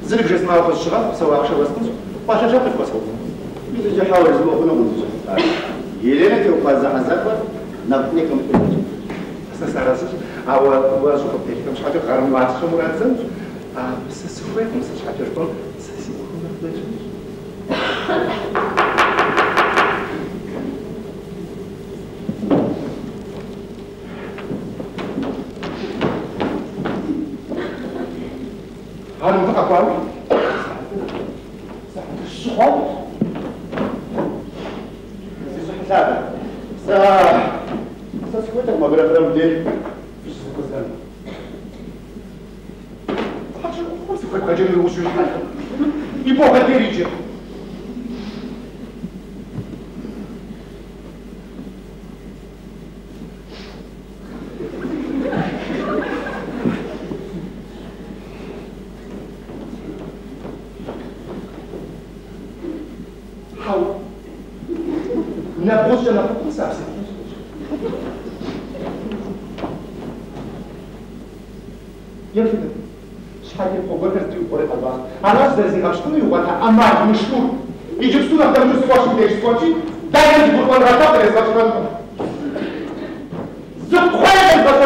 زرب جات معاه في الشغل سوا 10 واسكت باش جاب في واسكت يجي حاول يزمو خونا ونزل يلينا كيوقع زعزعه نبنيكم سارس او واش كنت مش حاجه غير ما عرفتش مراتب بس سويت مش حاجه تقول سي خونا هذا منطقة قوي الشغل ساعة سكوتك ما بلا ديال في السكوت حاجة كنت جاي نوصل الحاجة يبغى غير يجي نبغوش نبغو ساسي يرفض شحال يبغوا غير تديو بوري الباص علاش دازين شنو يوقع اما مشهور يجيب صوره تاع السكواشي ديال السكواشي دايما يقول انا غاتاطر يا زعما زق خويا الباص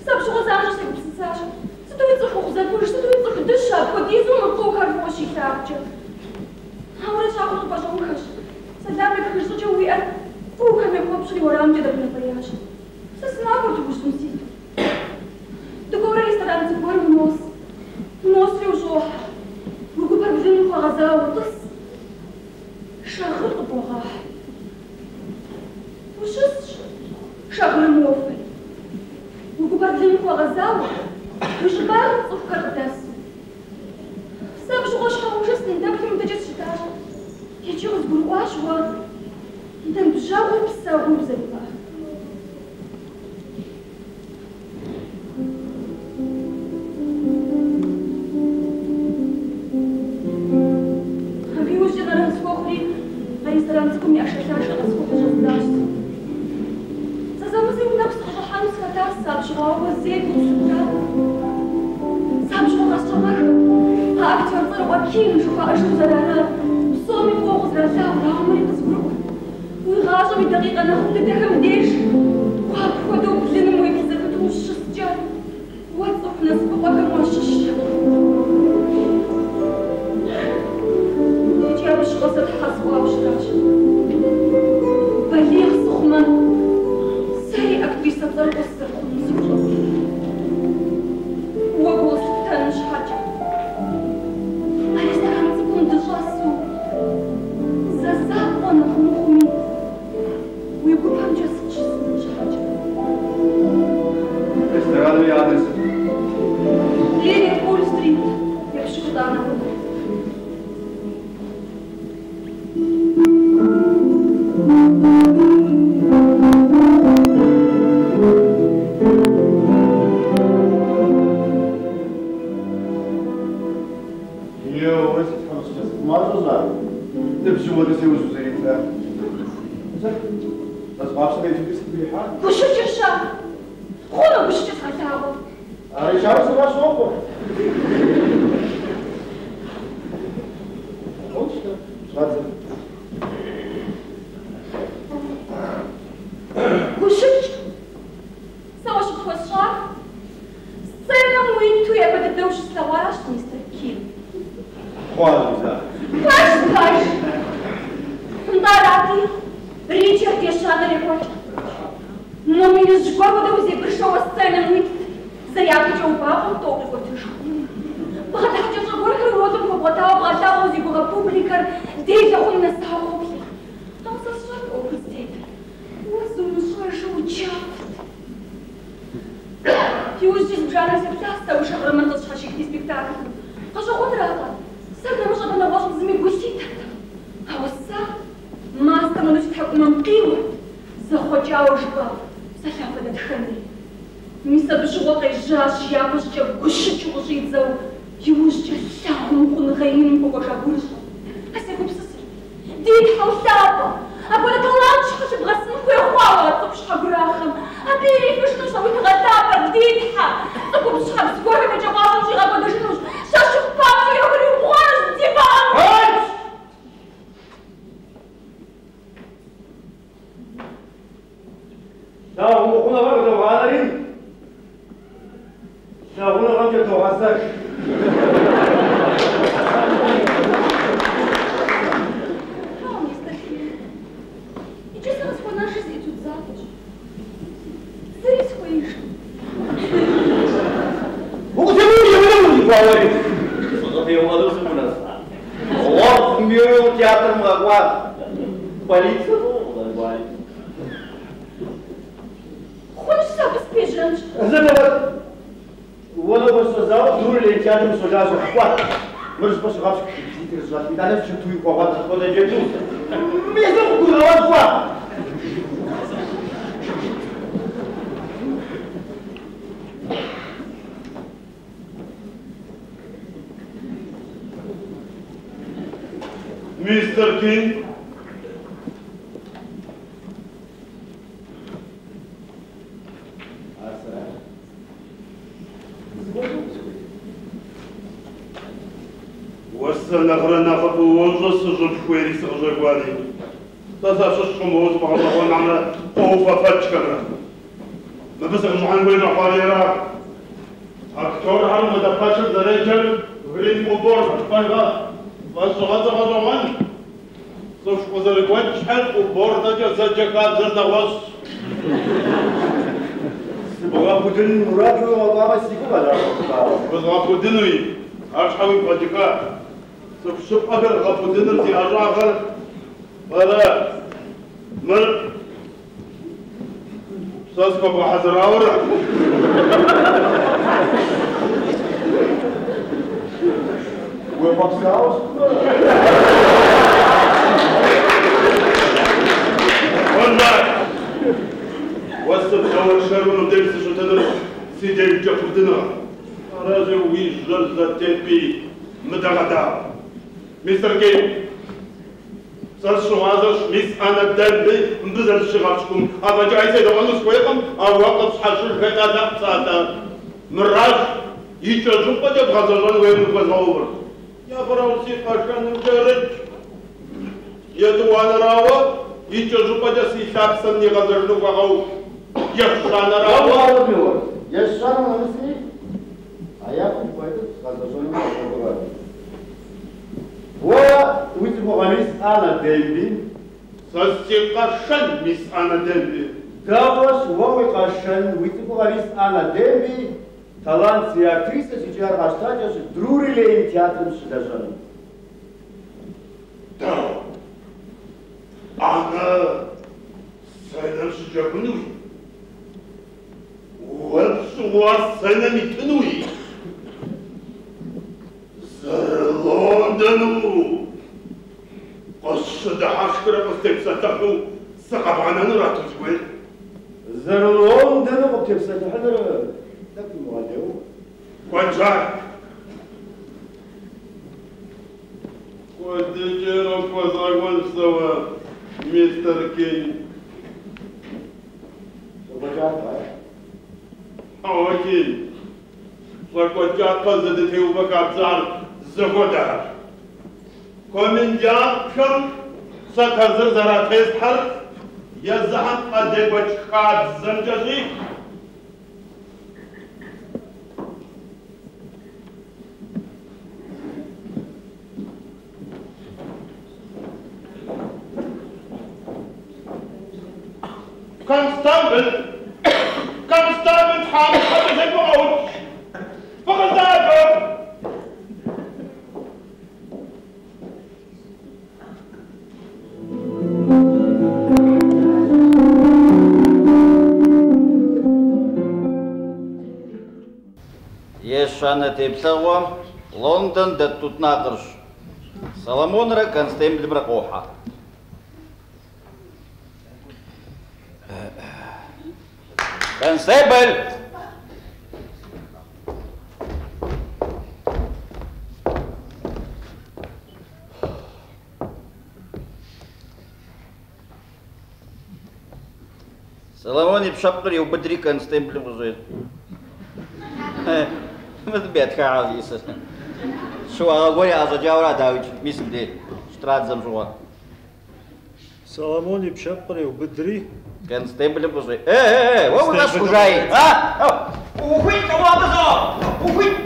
Sabes, Rosana, sei que precisaste. Se tu vais a correr por isto, tu vais a deixar, porque diz uma pouca de uma chifrade. Agora já vou para o caso. Se dá para que isto eu ia, pouca me vou precisar orar muito da minha paiagem. Se não há tu gostas de sítio. Tu agora restaurante de bom moço. Moço eu já. Vou para fazer um coração, tu. Charro porra. Puxas. Charro moço. Vou para fazer um coração. Os barros of cartas. Sabes, o rosto não já se entende que muita gente está. E eu os burguas vão. Então já o opção vamos levar. Havia os generais corri, a restaurantes com minha chachá nas coisas das cidades. Sabes, eu não preciso já nos catar, sabes, o azeite, o sucado. Sabes, o restaurante. أكثر وأكيد نشوف أشوف زرارة صومي فوق زرارة وعمري بزبروك ويغاجة بدقيقة ناخد لديها مديش وهبخدو بلين ويكزفتو الشسجان واتصف نسبق وكم وششت يجيب الشخصة حسوة وشراش بليغ سخمة سريع أكبيسة ضرب السرق مزورة وقوص تنش حاجة Ресторан адрес. Ленин Поль-стрит. Я пишу туда на воду. Mr. King. والسنغرنا خطوة سجل خويري سجل قواني تزاشش خموز بغضبون عمنا قوفة فتش كمان ما بس المعلم وين عفاريرا أكتور حرم مدفعش درجة غريب كبور فايغا فالصغاطة غضوان صوش قزر قوانش حل كبور دجا زجا كابزر نغوص بغا بودن مراجو وغابا سيكو بدا بغا بودنوي عرش حوي بجكا صوش شب أغر غا بودن رتي أجا أغر ولا مر ساسكو بحضر أورا وبقصاوس والله وصف أول شهر ودرس شو تدرس سيدي جفودنا راجل ويجر زتبي مدغدا مستر كي صار شو هذا ميس أنا دلبي مبزر شغالكم أبا جاي سيد وانوس كويكم أو وقت حشر كذا ساعة مراج يجرب بدي بغزلان وين بغزاور يا براوسي قاشان مجرد يدوان راوة يجرب بدي سيساب سني غزر نوغاو يخشان راوة يشان نمسي أياكم كويس غزلان مجرد هو ويتبو غميس أنا ديبي ساسي قاشان ميس أنا دلبي دابوس هو قاشان ويتبو غميس أنا ديبي талант и актриса сейчас остались друрили театром сюда. Да. Она сцена сжигнуй. Вот суа сцена митнуй. За Лондону. قصة عشرة قصة سقطنا نراتو زوين. За Лондону قصة حضر. Кончай! Кодичером познакомился, мистер Кень. Окей. Лакотятка задетил в кабзар завода. Коменданткам саказыр заратез хар, язахан адебачхад замджажи. Констабль Хамид Хамзагоуч, Фахазаков. Ешана тепсава, Лондон да тут нақырш. Соломонра констебль бракоха. Констебль! Соломон и пшапкари убадри констебль уже. Мазбет хаазис. Шо агони азаджавра давич мисмде штрадзам жуа. Соломон и пшапкари убадри констебль уже. Вот у нас уже. А? Ухуй, кого обзор? Ухуй!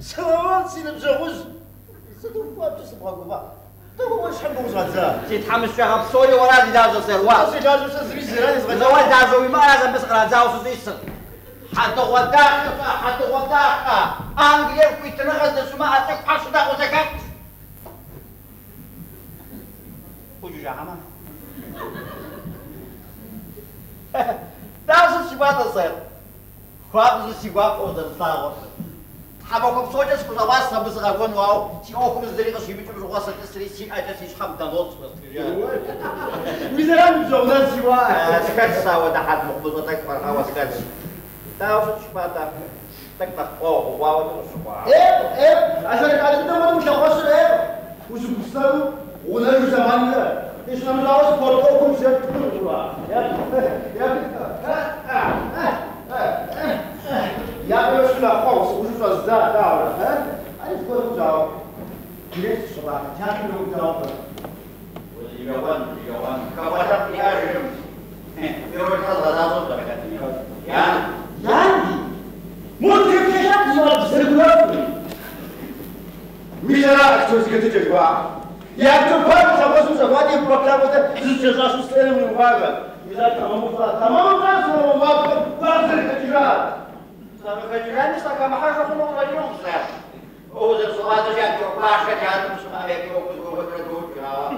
Соломон синем жагуз. Задуфа бисбагува. هو شحال بوزغزا تيتحمس فيها بصوري ورا دي دازو سيروا سيجازو سزري زراني زوال زغزا دازو ما لازم بس غرازاو سوسيس حتى وداخ انجلير كنت نغز سماعة تكحش داخو زكاة وجو جاهما دازو سيبات الصير خواب سيبات اوزر ساغو حبكم صوتس كذا بس بس غون واو تي اوكم زريقه شي بيتو بغوصه تسري سي اجا سي خم دانوت ميزران جونا سوا سكات ساوا ده حد مقبوضه تكبر هوا سكات تعرف شباتا تكبر واو شبا عشان قاعد تدور مش خسر وش بستانو ولا زمان لا ايش نعمل عاوز فوتوكم سيت يا بيوش لا خوص وش الزاد داور ها عارف كل جاو ليش شباب جاكي لو جاو يوان كواتك يا يروح الغزاة درجات يعني ممكن تشاك صار بسرقة مش راح تسكت تجوا يا تبغى تبغى سوسواتي بروكلامات تجوا سوسيل من واقع إذا تمام فاس واقع فاس الكتيرات سامي كتيرات نسأ كم حاجة خلوا رجيم صار هو ذا الصلاة جاء كوباش جاء مسمى هيك وكذا وكذا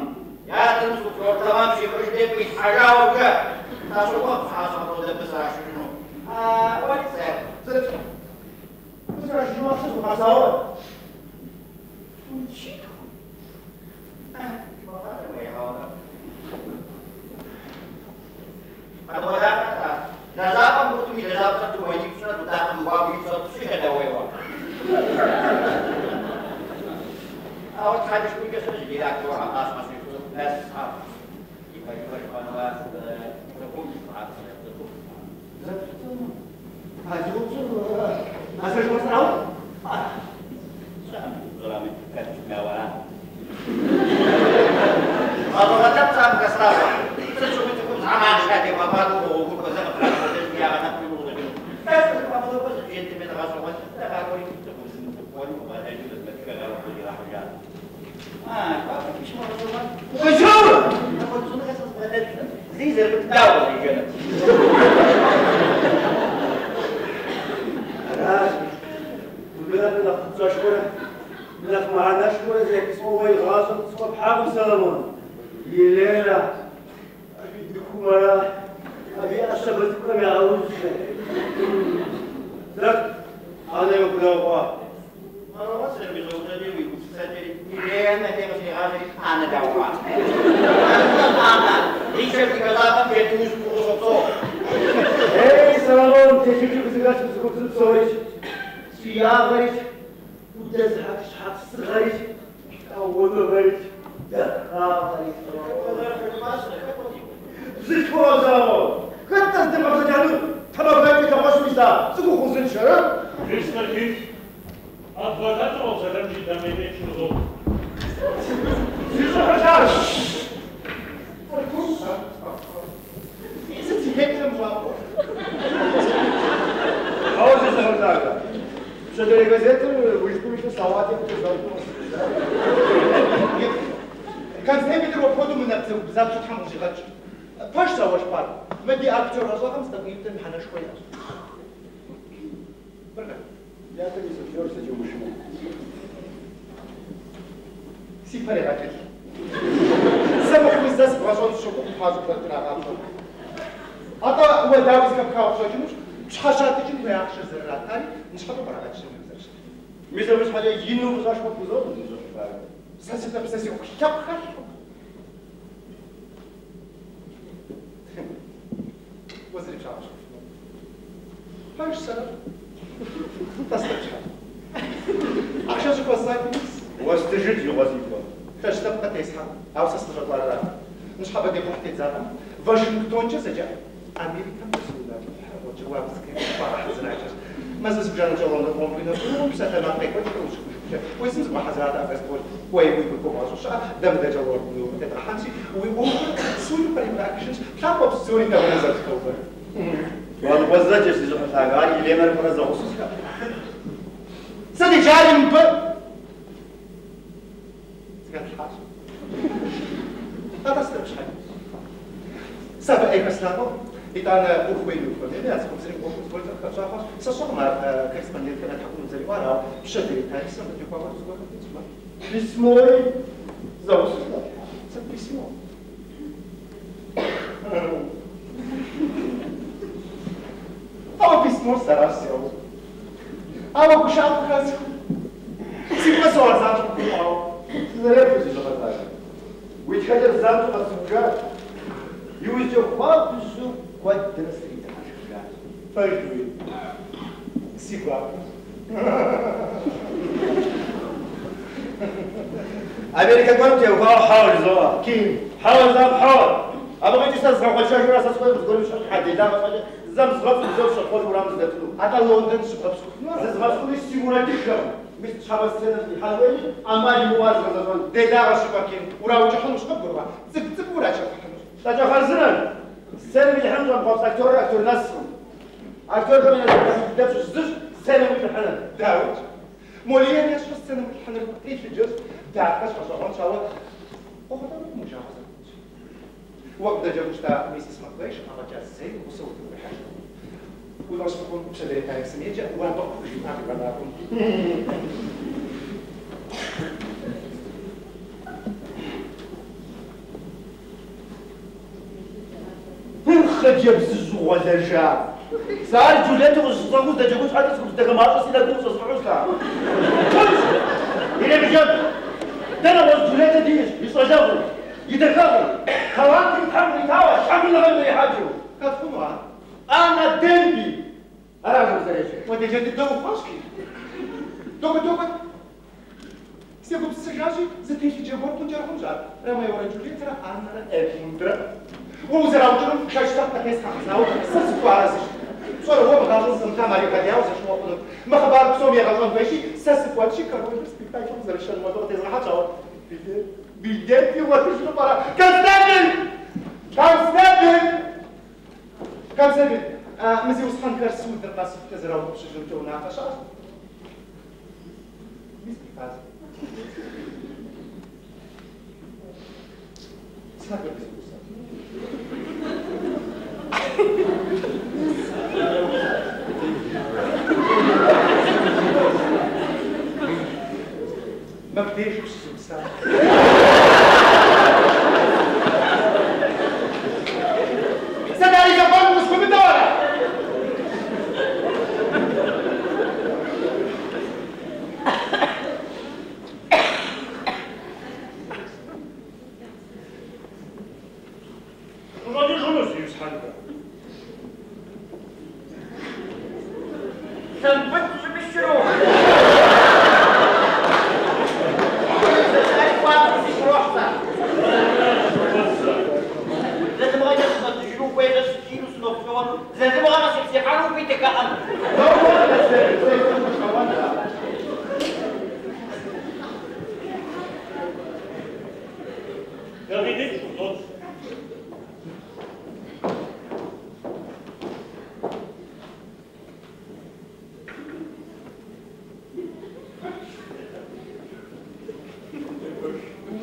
يا تمسك فور تمام شيء مش دبي حاجة وكذا تاسو وقت حاسم رو دبس عشرينه وين صار زرت بس شو ما تصير مع سوا أمريكا كنت يوقع حاول زوا كيم حاول زام حاول أبغى تستسمع كل شيء ولا تسمع بس قولي شو حد لا زام صغار في الزوج شغال ورام زدتلو هذا لندن شغال زغار كل سيمولاتيك مش شباب سنة في حلوين أما يمواز مثلا ديدا شباب كيم وراو جحن مش قبروا زب ولا شباب تاجا خرزنا سالم الحمد بقى اكتور ناس اكتور كمان دافش زوج سالم الحنان داود موليا ناس في السنة الحنان ايه في الجزء تاع كاش ان شاء الله وخذ مجاوزة وقت جابوش تاع ميسيس ماكليش انا جا السيد وصوت بحاجة وإذا شفتكم بشدري تاعي سمية جاء وانا بقى في معاك بعدكم خجب زوج ولا جا سال جولات وصوت ده جابوش حتى تقول ده ما اصلا ده دوس صحوش لا الى بجد ده انا جولات دي يصجعوا يتكلموا خواتم تحمل تاوى شامل غير يحاجوا كتكونوا انا دنبي انا مش زي وانت جاي تدور فاشكي دوك سيبوا بالسجاجي زتيجي جابوك وجرهم جار رما يوري جولي ترى انا اكون ترى وزراو جرم كاشتا كيس خمساو سسكوا راسش صار هو مغازل سمتا ماري كادياو شنو اقول ما خبر بسوم يا غزال بيشي سسكوا شي كارو سبيكتاكل زرش الموضوع تزرع حاجه بيدتي وتشنو برا كاستابل مزي وصفان كرسو درنا سفت زراو بشجر تو ناقشا ميسكي فاز سناكر ما بديش وش سمسان سناري جبان مسكو بالدورة الراجل خلص يسحن ثبت بالشروق لازم غير تجلوب وين تجيلو سنوفيون لازم غير تسيحانو بيتك أنا David'in şurada.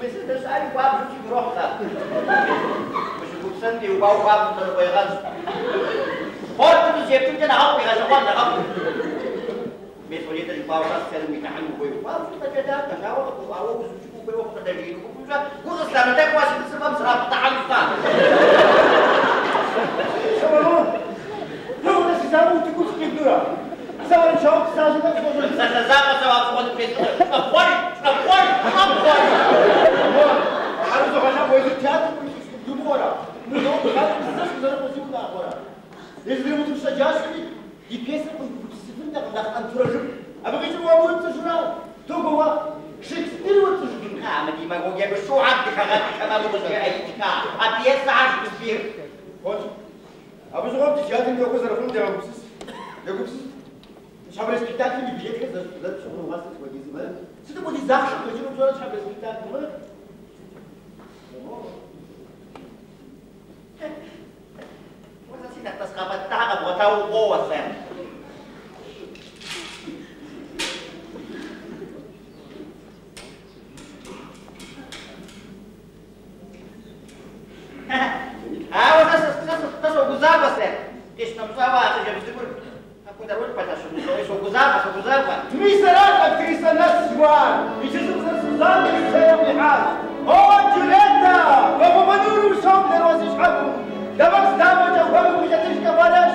مثل تسأل باب شو تروح ذا مش يقول سندي وباو باب تروح يغز قلت له جبت لنا عقلي غزوان غب مسؤولية الباو راس سلمي تحمل بيو باب شو تجدها تشاور وباو وشوفوا بيو قدرين وقص لما تقوى سبب سراب تعال فان شو لو ناس يسامو تقول في الدورة سوى شوك ساجد سنزاق سوا تقول في أقوال عاوز غنى بويز التياتر في الدورة نو بغادر نستاش نزرق وزيونا أخورا يزري متوش جاسمي يبيسر وتسفن داخل أنتراجم أبغى يجوا أبوي تجرا توقوا شكسبير وتجرا عمدي ما هو جاب شو عبدك غادي كمان وجه أيتك أبيس عاش بسبير خذ أبو زغاب تجاتي اللي يوكو زرفون ديالو بسس يوكو بسس شعب الاسبيتاكل اللي بيجي كذا لا تشوفوا واسط وجيزي مالك ستة بودي زاخش بيجيبوا بسرعة شعب الاسبيتاكل مالك وإذا سيدك تسقط تعب وتو قوة سام تسو guzaba سام إيش نمساوا أتجا بسيبور أكو دروش بتشو إيش guzaba ميسرات أكتريسة نسوان يجيزوا سوزان بسيام لحال هو جوليتا وابو منور وشوم لروز يشحبوا دمك ستابو جوهر ويجتش كفارش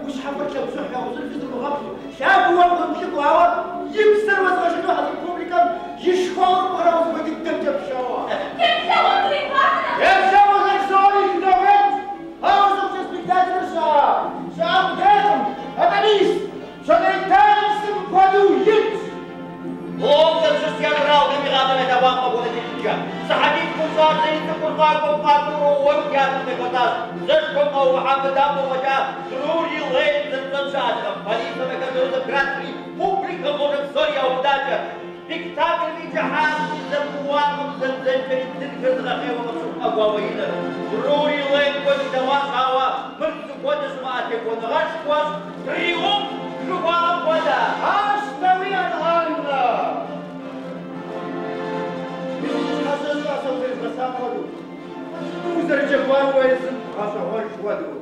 وش حفرك لو وصل في المغرب شافوا وبغم شكواوا يبصر وزغشنو هذا البوبليكان يشكوا بغراو في قدام تبشاوا تمشاوا طريقاتنا يمشاوا غير سوري كدوت هاو زوج سبيكتات رشا شعب داخل هتانيس شنيتان سم قادو يت هو تمشي يقراو دمي غادة متابعة قبولة الجا صحابيك كوزار زين تقرقاكم قادروا ومكان مكتاز زشكم أو محمد أبو وجاه ضروري لين زنزنشات فليس مكانو زبراتري بوبليكا مورد سوريا ومداجة بكتاب الجحام زبوان زنزنجري تلك الغخي ومسوق أقواوينا ضروري لين كنت دواسعوا مرزق ودسماتك ونغشكواز تريهم شباب ودا أشتوي الغالنا مش حسن أصل في المسافة وزر جوان ويزن أصل ودو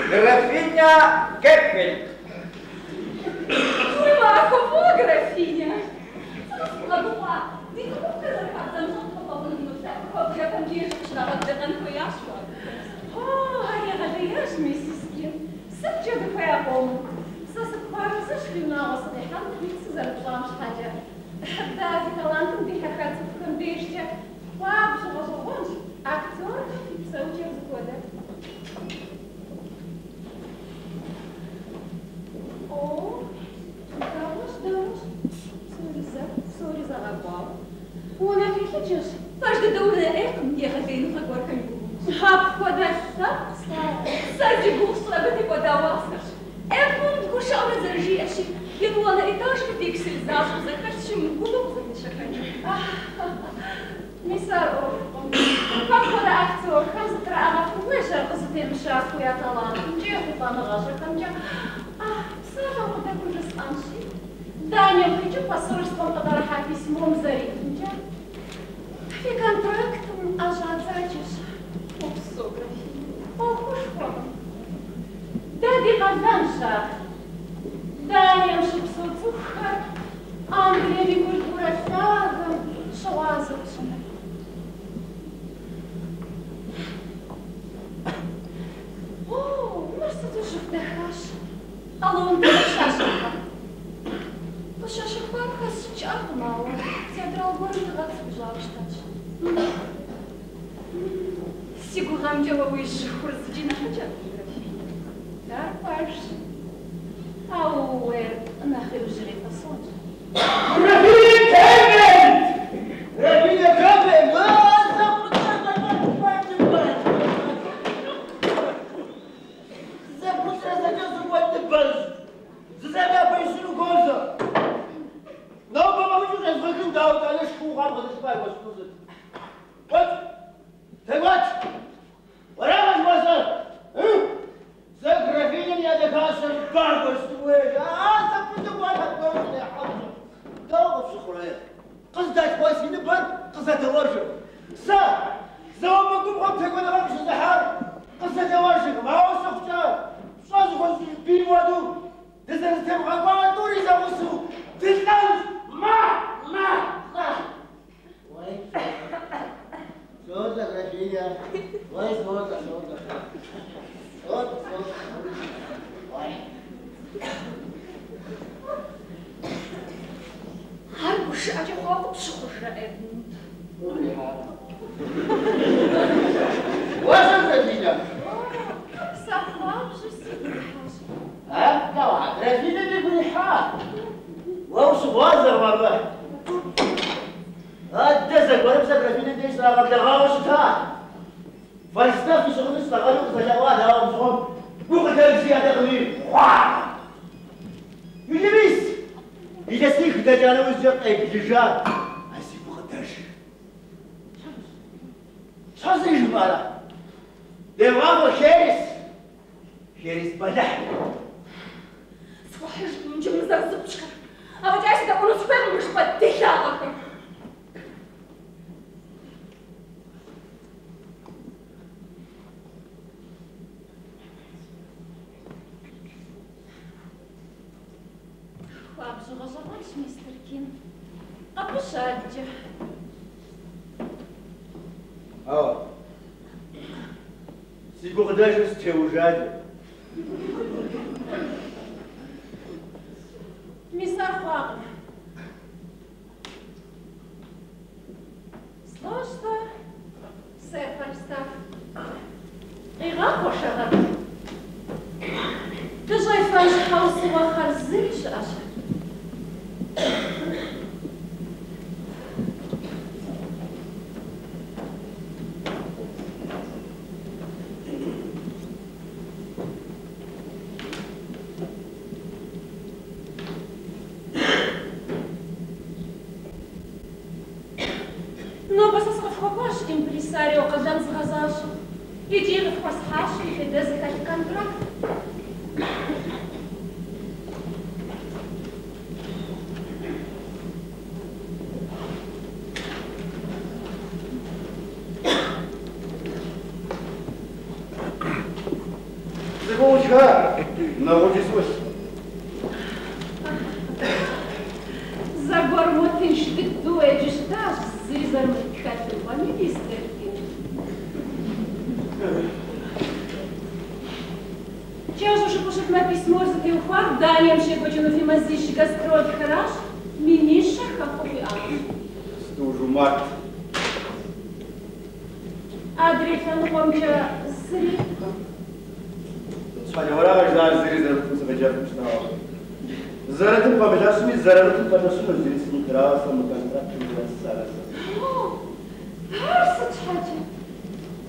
Графиня Кеппель. Графиня. Аж до дурне еком єгати на горками. Хап подашта, саді гусла би ти подавався. Еком гушав на заржіші. Я була на етажі піксель знашу, захарчим гулом замішакані. Місар Орком, как хода актер, как затрава, лише позитивно шарку я талант. Чи пана ваша камча? Сажа вот так уже станши. Даня, хочу посольством подарахать письмом за ритмча. И контрактом аж отзачишь фотографии. Ох уж ходом. Да декадан шаг. Даня шипсуцуха. Англия культура тягом. Шоазовшина. О, ну что ты же вдыхаешь? Але он шашка. То шашка хас мало. Театрал город отслужал штач. Сигурам дело выше хурсдина хотят фотографии. Да, паш. Ауэр нахер жили фасон. Графиня Кэмпбелл! Графиня Кэмпбелл!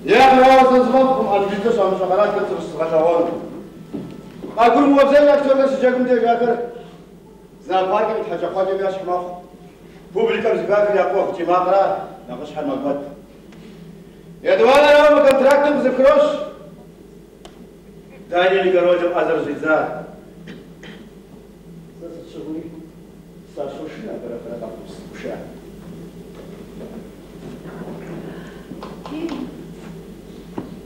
يا أخي أصدقائكم على الجدوس على المشغلات كنت بستغشون. أقول موزع أكثر من سجاكم ده جاكر. زنابارك متحجة خواجة بياش حماخ. بوبليكا بزقاف يا أخوة ختي ماقرا ناقش حال مقبض. يا دوانا لو مكان تراكتم بذكروش. داني اللي قروجم أزر زيزار. شغلي صار شو شنا برا تقص وشا.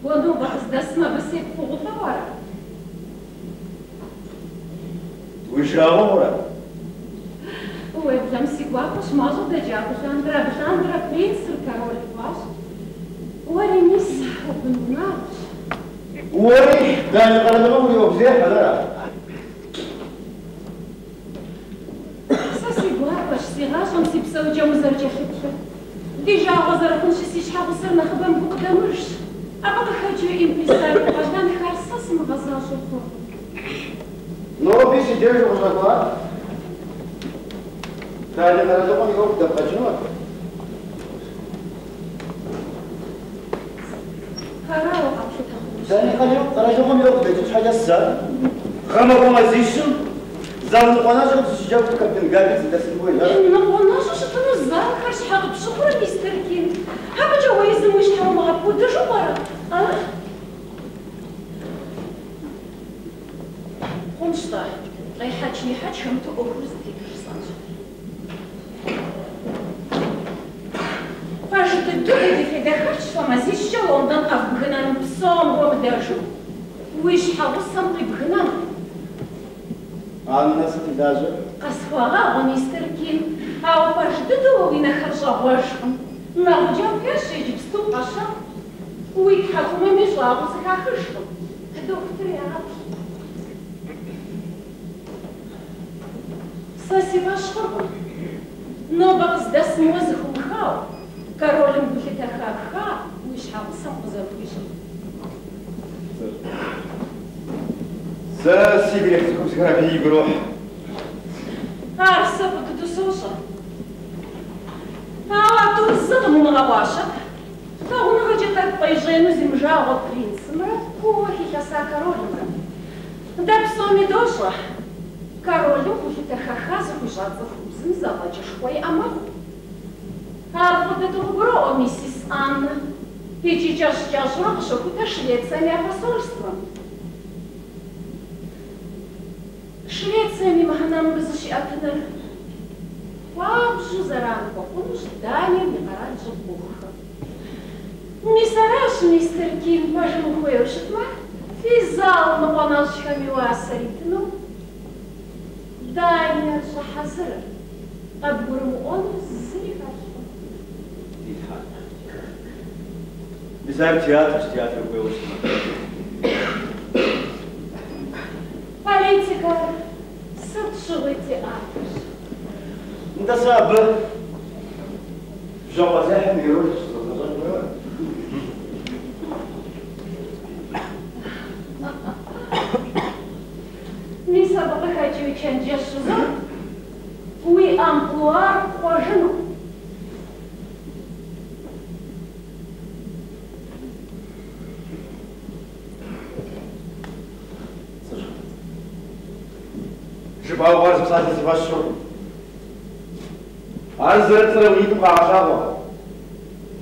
ودو بحث دسمة بس يفوق ثوارا. وش راغورا؟ ويبلم سيقواقش مازو دجاج بشاندرا برينس الكارول واش. وري مسح وبنوناش. وري داني قرد غوري وبزيح هذا. سيقواقش سيغاش سيبسوجة وزرجة خبشة. ديجا غزر كنش سيشحاب وصرنا خبام بقدامرش. أبغى хочу импресар, когда не харсас магазин шофер. Ну, если держу уже клад, да, я на родном его да хочу. Харау вообще-то. Да не хочу, хорошо мы его да тут حاجة сад. Хама зишим, зал на наш вот сейчас как ты говоришь, да символ. Ну, наш что ну зал, харш хаб шухра мистер Кин. Хаб جوايز مش حرام غبود ده شو برا؟ قمشطة غيحاجني حاج هم تأخرز تيجي صانج. فاش تدوري في داخلش فما زيش لندن أبغنا نبصم وبدرجو. ويش حوصم بغنا. الناس تداجو. قصوى غميستر كين. أو فاش تدوري نخرج غواشهم. نرجع كاش يجيب ستو قشا ويتحكم مش غابو سكاخشهم دكتور يا عبد ساسي باشخرهم نوبغز داس موزخو خاو كارولم بخيتا خاخا ويش حاوصم قزاويشم ساسي بيكتكم سكرا بيجي بروح عارسة بكدو سوشا تو الزغم غواشك فهو نغجتك بيجينو زمجاغو برينس مرات كوحي كاسا كارولم دا بسومي دوشا كارولم كوحي تخخازو كوشات زخوزن زغجة شوي أمامو عرفت تغبرو ميسيس أن هيجي جاش رقشو كوتا Швеция посольством. Швеция мимаханам безуши атыныр. Вапшу заранко, он ждание не оранжев буха. Мисараш, мистер Ким, пожему хуевшитма, физал на паналшихами уасаритну. Дайня шахазыр, отбурму он зрихашко. Бизар театр хуевшитма. Политика, садшивый театр. انت صعب جوا زاحم يروح Ниса бабахачи ченджи шузо, уи амплуар хожину. Жива у вас, кстати, за ваш шоу. أنزلت سلويتم عشاقة.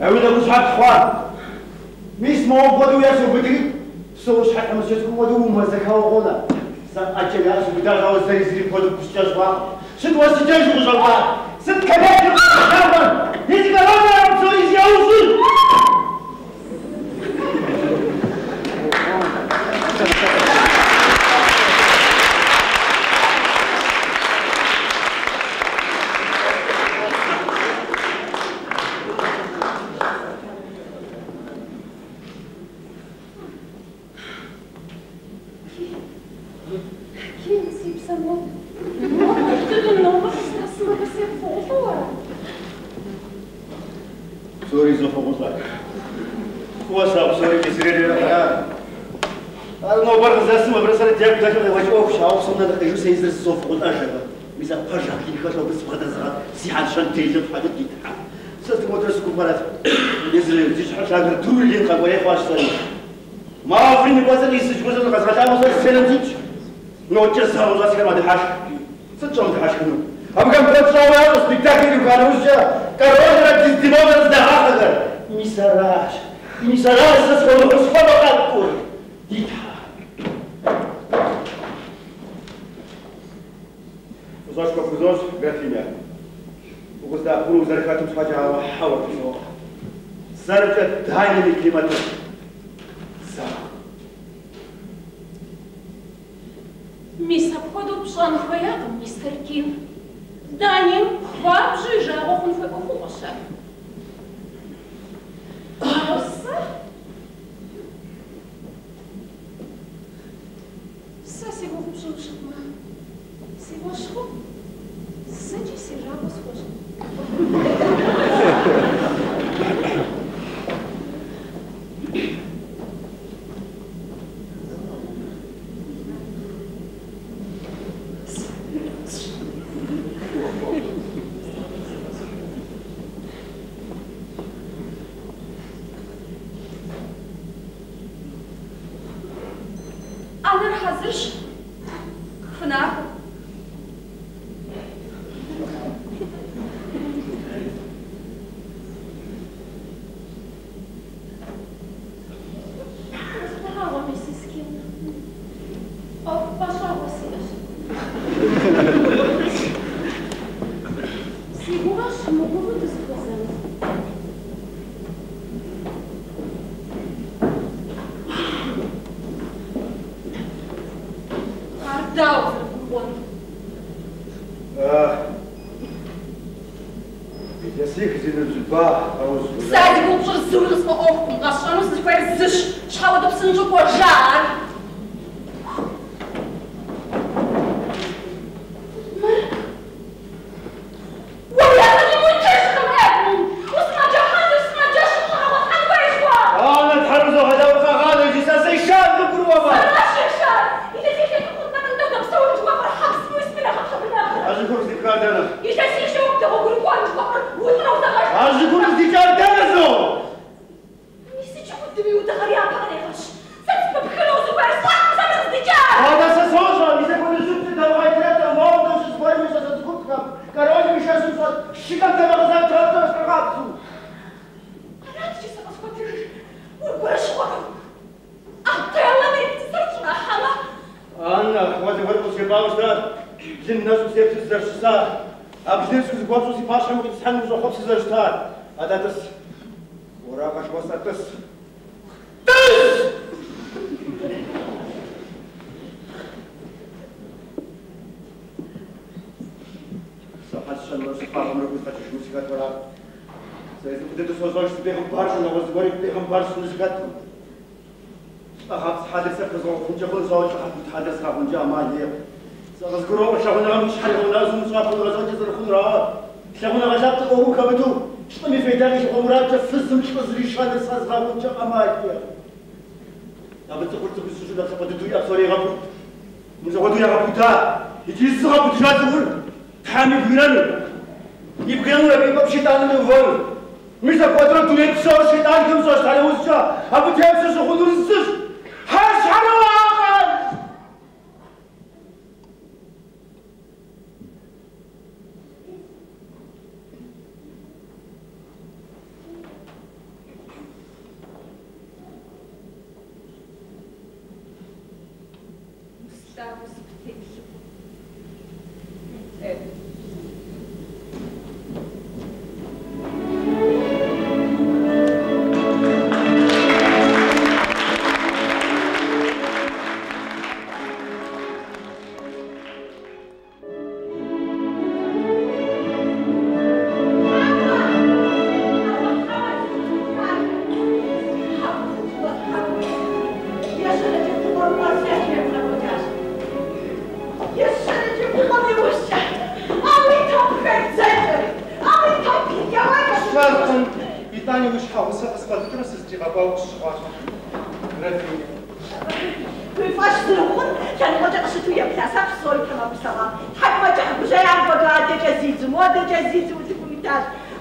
أقول لك وش حد مش موجود ويا شو بدري. سوش حد مسجدكم ودو مزكها وقولا. سأجل يا شو بدار هو زي بدو بستجاج بقى. شد وسجاج وجلبا. شد كذا كذا. هذي كلامنا بسوي زياوزن. صرت مدرسة كبرت يزري تشحن شاغر دوري قبل يخواش ثاني ما فيني بس يسج بس القصة تعمل سلام تيج نوتشر سامو زاسك ما دحاش صدقهم دحاش كنو أبغى بتسوي سبيكتاكل يقالوا وجه كارون رد دماغ الزهاق هذا مسراش سسكون حسفة بقى كور ديتها وزاش كفوزوش بيتليميا وقصدا أقول وزاركاتهم تفاجأ على حاول تسوق سرجة دهاية الكلمات Мисс обходу пшан хвоятом, мистер Кин. Даним, хвап жижа, охун фэ охуаша. Оса? Са сего впшил шахма. Сего шху? Саджи си жабу схожа. أنا راح أزرش خناق Здорово, миссис Кин. Пожалуйста. Сигурно могу выйти сказать. Да, он. Если их зинут судьба, Сзади был уже зурус по окну, гашану сдвоет зыш, шхава до псынжу пожар.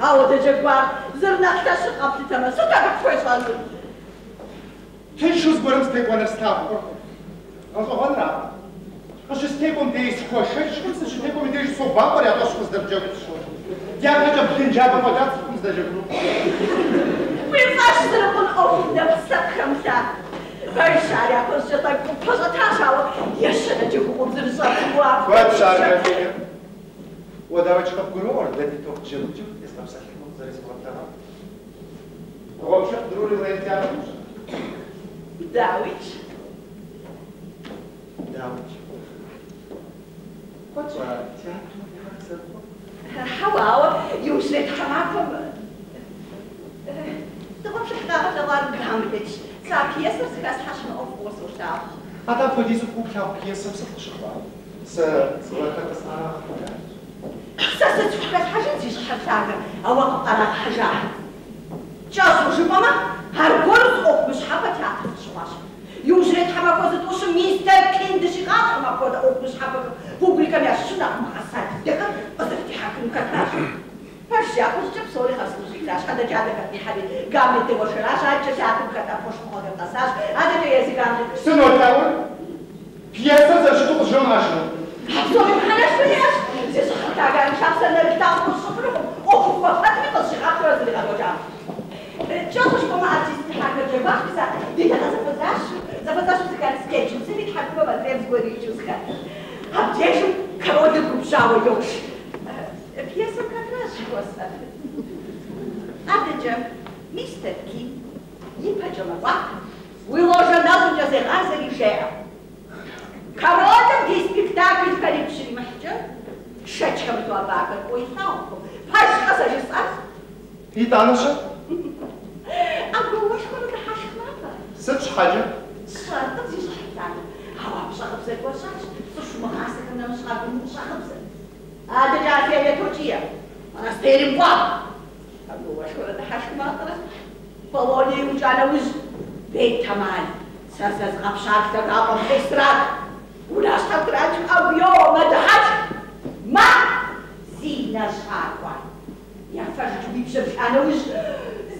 أو تجبار زرنا اختشق قبل تمام ستاك كويس هذا تشوز برمس تكون استابور أصلا هنا أش استيقون ديس خوش شو استيقون ديس صوبا ولا أش مزدرجة يا كذا بتنجاب فقط مزدرجة ويفاش زرقون أو نفسك خمسة فايشار يا كل شيء طيب فقط هاشوا يشنا جيكم زرزات واقف وات شارع فيها وداوش كبرور دني توك جلوجو استمسك مزدرج وقتها هو مش ضروري ولا يتعامل داويش حواو يوسف حماكم تقوم شحناها دوار بهامتش ساكي يسر سكاس حشم أوف وصوشتاف هذا فديس كوب شاف كيسم سخشخوا سوالك تسعى ساسة سكاس حاجة تيش حتاك أو أقرأ حاجة جاسو شبما هرقرز أوف مش حابة تعطف شواش يوجد حماكوزة توش ميستر كيندشي غاق حماكوزة أوف مش حابة بوبليكا مياشونا مغسات دقا قصرتي حاكم كتاش فرشي أكوز جب سوري خاصو شكلاش هذا جادة كتني حبي قامل تيوشراش هذا جاتم كتا فوش مغادر قصاش هذا جيزي قامل سنو تاول بياسة زرشتو قجرم عشنو سوري محناش بياش زيزو خطاقا مشاقسا نرقتاو قصفرهم أوف وفاتمي قصشي غاقر أزلي غادو جام جاسوش بما أرتيستي حاجة جباش بسا ديتا زفزاش بسكار سكيتش وسيري تحكمه بالريمز وريجوز كان هبتيشو كرودكم شاوي يوش بياسم كتراش وصل أدجا مستر كي يبهجم الوقت ويложа назу جزي غازري شاعر كرودم دي سبيكتاكل فريق شري محجر شачка بتواباكل ويثاوكم فاش خسا جساس يتعنشا أقول واش كنت حاشق ماذا ستش حاجة شرطة زي صحيحة هوا مش خبزة وشاش صش مغاسك أنا مش خبزة مش خبزة هذا جاء فيها تركيا أنا استيري مباب أقول واش كنت حاشق ماذا فولي وجانا وز بيت تمال ساساس غبشاك تقابل خسرات وناس تقراج أو يوم مدهش ما زينا شعروا يا فرج بيبشر أنا وز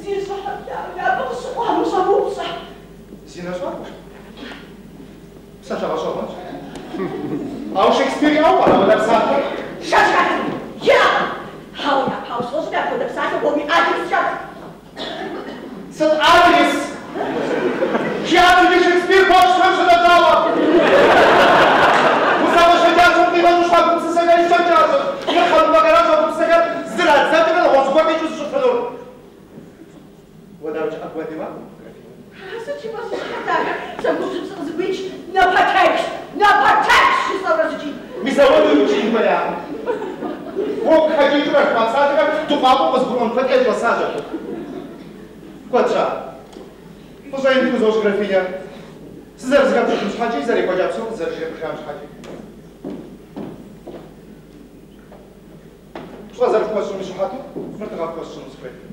زين صح لا بقص وهم صبوب صح زينا شعروا ساشا باشا أو شكسبير أول ولا بسافر شاشة يا هاو يا هاو صوص ده كده بسافر ومي أدرس شاشة ست أدرس شيء شكسبير باش تمشي للدعوة وسام شجاع صوتي ما نشوفه بسسجل شجاع يخلو مكانه بسسجل زرع زاد من الوصفة بيجوز شفلون وده وش أقوى دماغ حسيت شيء بس حتى سموش بس بيتش نبتكش شو ميساوي يجي بلا هو حاجة تروح مساجة تقابل بس برون فتح مساجة كوتشا فزاين كوزوش غرفية سزر زكاة مش حاجة زري كوجاب سو زر شيء مش حاجة شو زر كوش مش حاجة مرتقى كوش مش كويس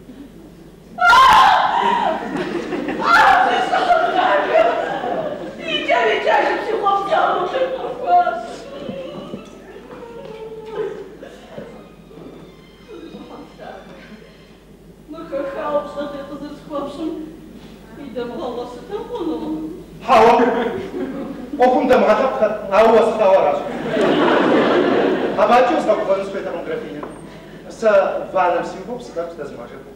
يجي بسيخوف يا هاو وكم دم عتق هاو استوارش أبغى أشوف لك فانوس بيتا مغرفية بس فانا مسيبه بس ده لازم أشوفه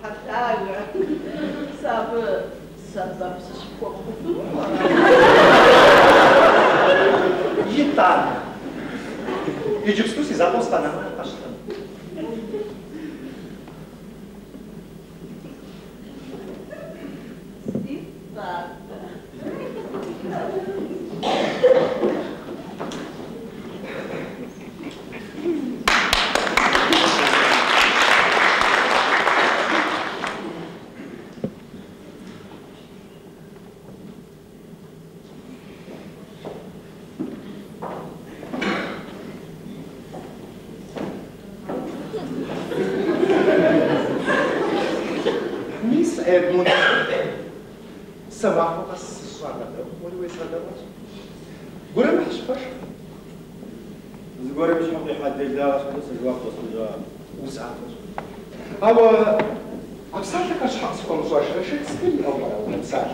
حتى ساب سشفوق يتان يجيب سكوسي запостана أشتغل Edmund سمعه بس الصعب ده ولو يسعد الراس قول ما حشفش زغوري مش حقي حد لا بس الوقت وصل وساعات أو أبسطك أشخاص 15 شكسبير أو ساعات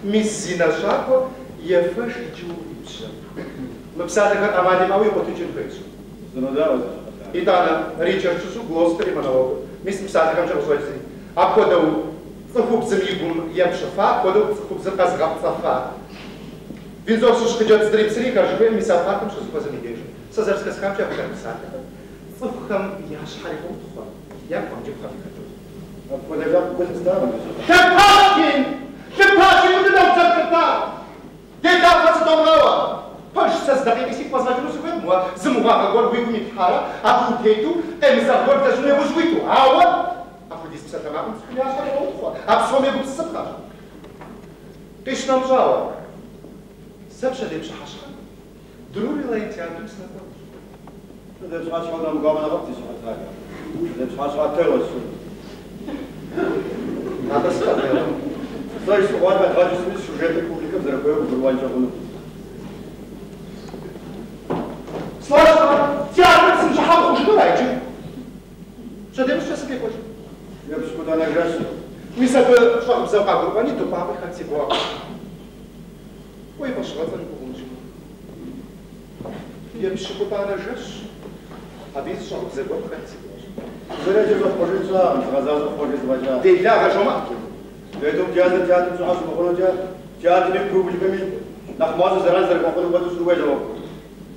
ميسينا شاكو يفش جويش مبسطك أماني أوي بتجيب بيش زنوداوز إذا ريتشارد شو غلوستري منو ميس مساعدة كم شيء بسوي أكودو صخوب زميلكم يمشفا كودو صخوب زرقاز غبصفا فينزور شو خجات ستريب سري كارجبين مسافاتكم شو صخوب زميلكم سازرسك كم شيء بكرة مساعدة صخوكم ياش حريقو تخوا ياكم جيب خفيف أكودو جاب كل استعمال تباشين ودنا بزرقتا جيدا فاستون غوا باش تصدقي بسيك مزاجلو سوين موا زموها غور ويكم يتحارا أبو تيتو أمزا غور تجني وجويتو عاون أخذ يسبسا تماما تسكني عشان يوخوا أبسوم يقول السبقة قيش نمجاوا سبشا دي بشا حشا ضروري لا يتيادو بسنة ده مش عارف أنا مقابلة وقتي شو حتلاقي ده مش عارف أتكلم شو هذا سبقة طيب سؤال ما تراجع سمي سوجيت البوبليك بزرقاء وبروان جابونه سلاش تياتر سمجا حاول خوش درايجي شو ده مش سبقة خوش я бы куда награться. Мисля, что обзавка группани, то папа хотел бы. Ой, пошла за ним. Я бы куда нажешь, а без что обзавка хотел. Зарядил пожиться, сказал, пожить вожа. Ты для гажоматки. Поэтому театр, что аж походу театр не публиками. Нахмазу заран заркоходу воду сдувай жало.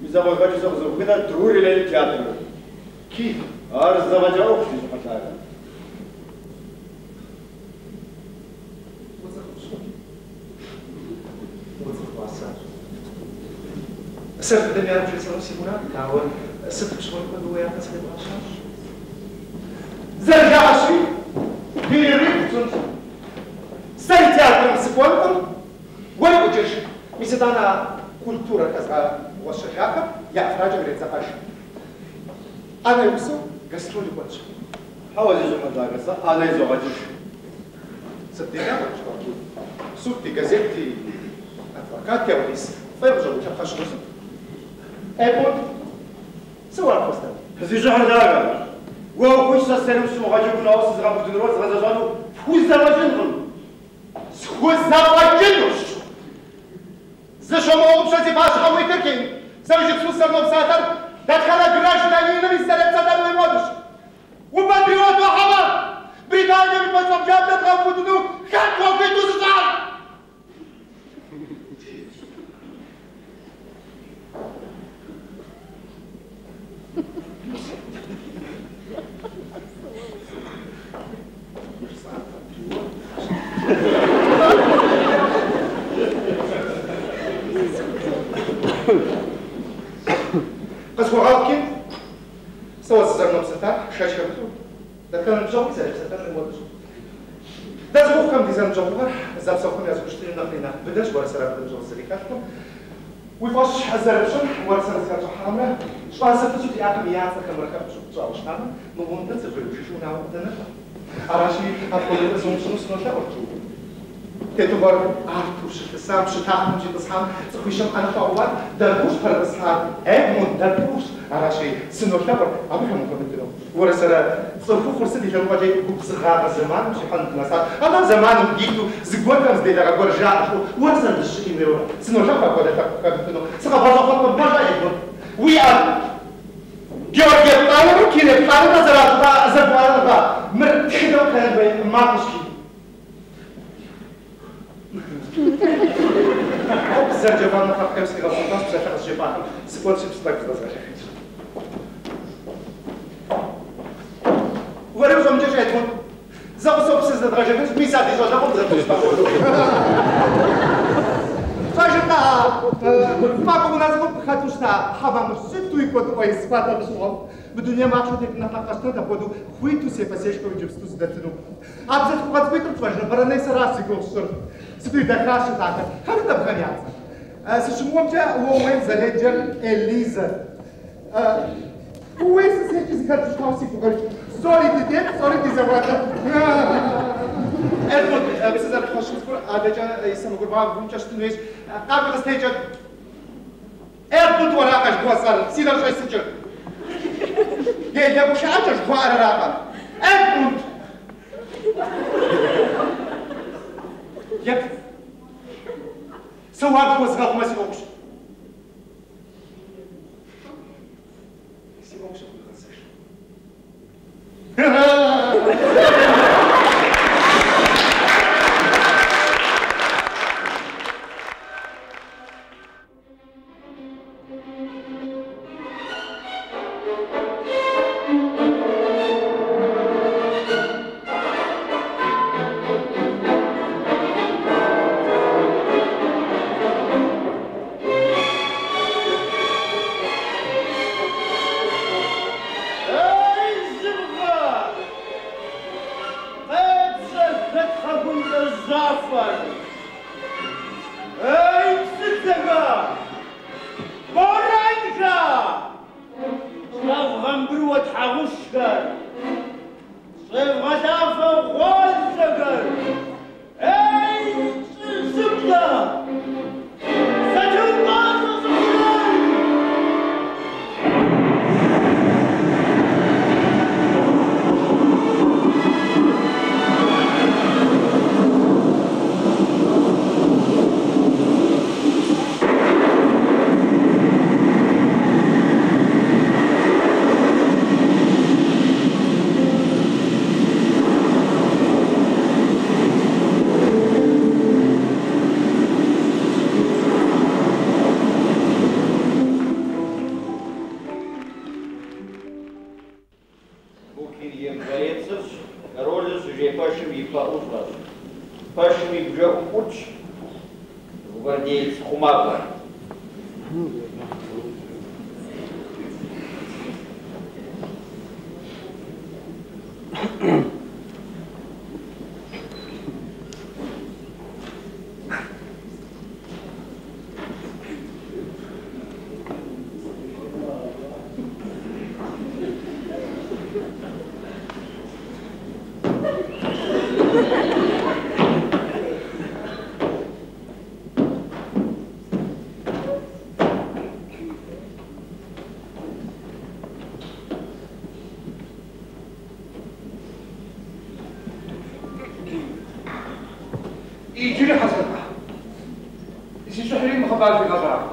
Мисля, вот хочу сам зубы на трурили театр. Ки? Арз заводил, что хотят. Certo, da minha reflexão segurada, estava se pessoa quando eu ia fazer baixas. Zargashi, перерыв, старый театр с понтом, гой учишь, мисседана культура, каза ваша Яков, я фраджа говорит за паш. Она юсу гастроли больше. Хаузи же мадагаса, она из овачиш. Сатина больше. Сутки газеты, адвокат я вниз. Фэм же у тебя фашист. Эпот, сувар поставил. Зижар дага. Го хуй со стерем сухаджу гнаус из работы народ разажану. Хуй заважен. Хуй заважен. За что могу пшать ваш хамой теркин? Завжди сусарно сатар. Датхала гражданина мистерца давай модуш. У патриота хама. Британия ми пособжат на правду. Как вы тут зажал? Посмотрите, что за носата, шашкамту, да как ничего за это не может. Да звуком дизайн джобар, за всяком я скучаю на хрена, بدش ورا سراب الجو سريكاتكم. ويفاش حزربشن ورا سراب حامرة، شو هسه تجي أكميات كم ركب شو عشنا، نقوم نتسافر شو نعمل لنا. أراشي أقول لك شنو شنو شو تتبر أرتوش تسام شتاهم جد تسام تخيشم أنا فاوات دربوش فرسان أمون دربوش أراشي سنوشتبر أبيهم مكملتلو ورسالة صرفوا فرصة دي لما جاي ببصغار زمان مش حن نسات أنا زمان جيتو زقولكم زدي لك برجع شو ورسالة الشيء ميرو سنوشتبر كده كملتلو سقفا برجع يقول we are جورجيا تاورو كيني تاورو زرات زبوارا مرتخدو كان بين ماكوشكي Obserwowana na faktycznie rozwiązanie, że teraz się pan sytuacja tak zdarza. Uważam, że będzie Edmund za osobę przez zadrażę, więc mi zadie, że on za to spało. Także mago u nas chatusz na hawam szczytu i pod oj spada wyszło. Będą nie ma człowiek na faktycznie na podu chwytu się pasieczką będzie w stu zdecydu. A przed chłopak chwytu twarzy, baranej sarasy go szczur. Стой, да хорошо так. Как это обгоняться? Сошумомте уомен заледжер Элиза. Уэйс сейчас хочу что-то говорить. Sorry, ты за это. Edmund, بس إذا بتخش تقول هذا جا يسمى قربان بقول جاش تنويش قابل استيجا Edmund وراقش بوصل سيدا رجع يسجل يا مش عاجش بوار راقم Edmund يك سواد وزغط ما سيبوكش سيبوكش يجري حسنها يصير شحرين مخبار في غزرة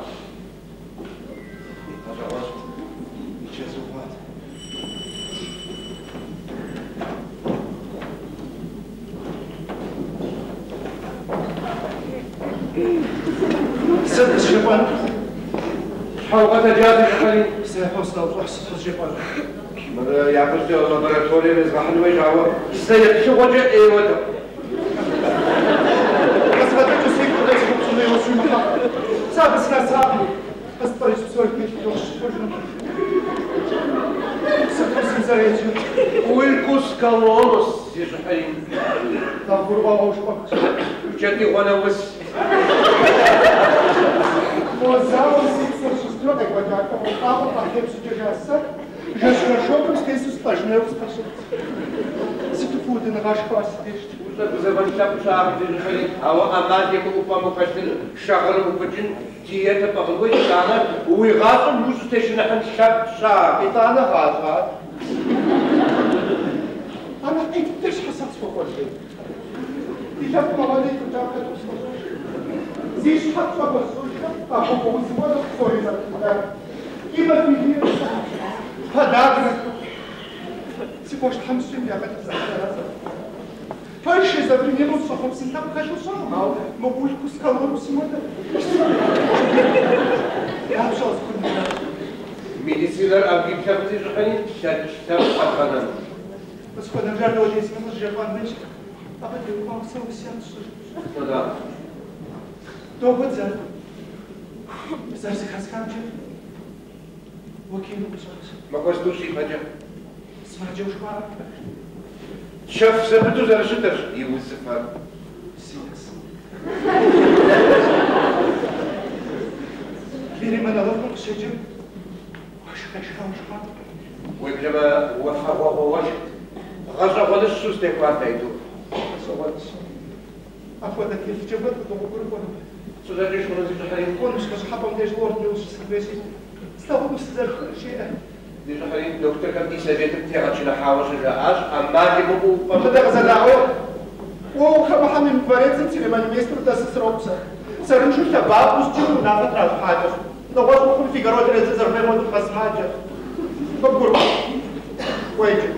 غزرات يتجازوات سد الشيطان حوقة جاد الحليم سيحوصنا وتروح سد الشيطان يعقل جو لابراتوري مزرعة الوجعة سيد شو وجه ايه وده بس ناس هابي بس طريق بسوي كيف يوش سكر سيزاريتي والكوس كالونس يا جحيم تنفر بابا وش بك جدي وانا وس موزاو سيكسر شسترودك بداك وقابل تحكيم سجاسة جسر شوكم سكيسو ستاجنير وستاشت ستفود نغاش باسديشت زمان شاب شاعر دي أو أماد يكون مفشل شغل وبجن تيجي تبغوي تانا ويغاصب لوز تشنا عن شاب شاعر إتانا غاصب أنا قيت تش حساس فوق الشيء إذا مواليد وجاكت زيش حط فوق السوشة أبو بوزمان الصوري ذا إما في دير هذا سيبوش حمسين يا بنت زهرة فايش زبرني نص خمسين تاب كاشو صار مقول كوس كلام سمودا يا شو أذكر ميديسيلر أبغي بشكل جحني شاب أخانا بس كنا نرجع لو جيس من الجبان مش أبدا ما سوي سياسة هذا تو بدل بس أرسل كان جد وكيل مجلس ما قصدوش يفجأ اسمع جوش بارك شاف سبتو زر شتر يوسف سياس ليري من الأرض شجع وش كان ويجب وفا وهو وجه غزة ولا السوس تكوان تايدو شغلش أخوة كيف جبت ضوء سوداني شو رزق حريم كون مش حبهم ديش لورد نوش سبيسي استوى مستدر شيء ديش حريم دكتور كم دي سبيت بتاعك شنا حاوش الرئاس أما جبوا فبدأ غزلاوي وخم حمي مباريت زنتي لما نميستر داس سروبسا سرنشو شباب وستيو نافت راس حاجة نواز بكون في قرار درجة زربين مود خاص حاجة بقول ويجي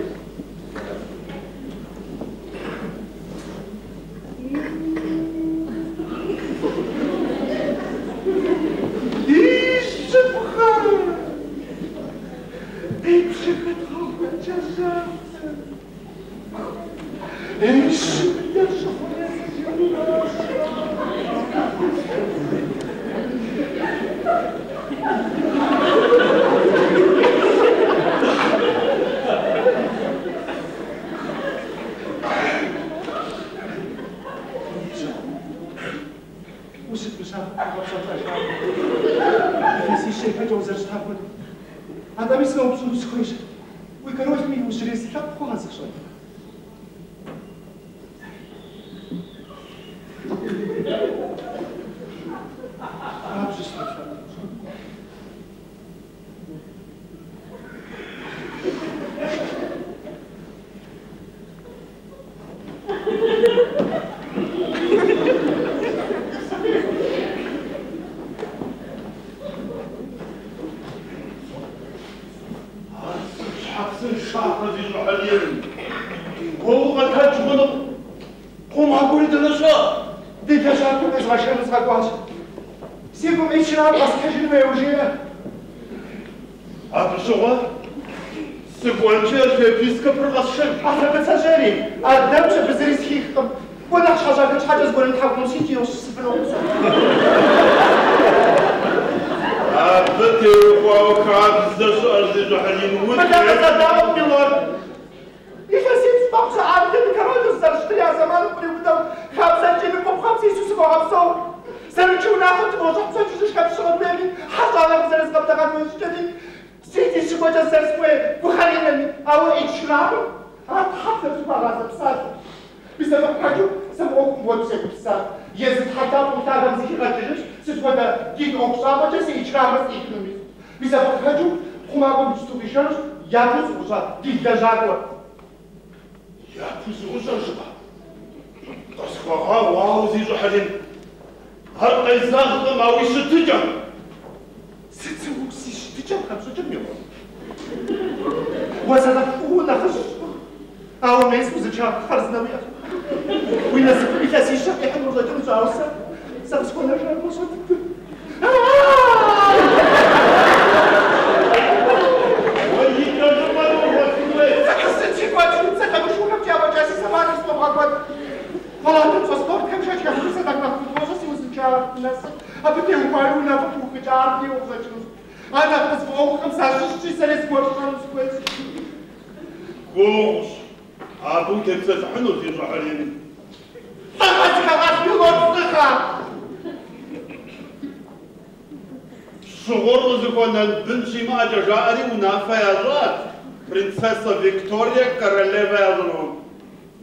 Принцесса Виктория, королева Элру.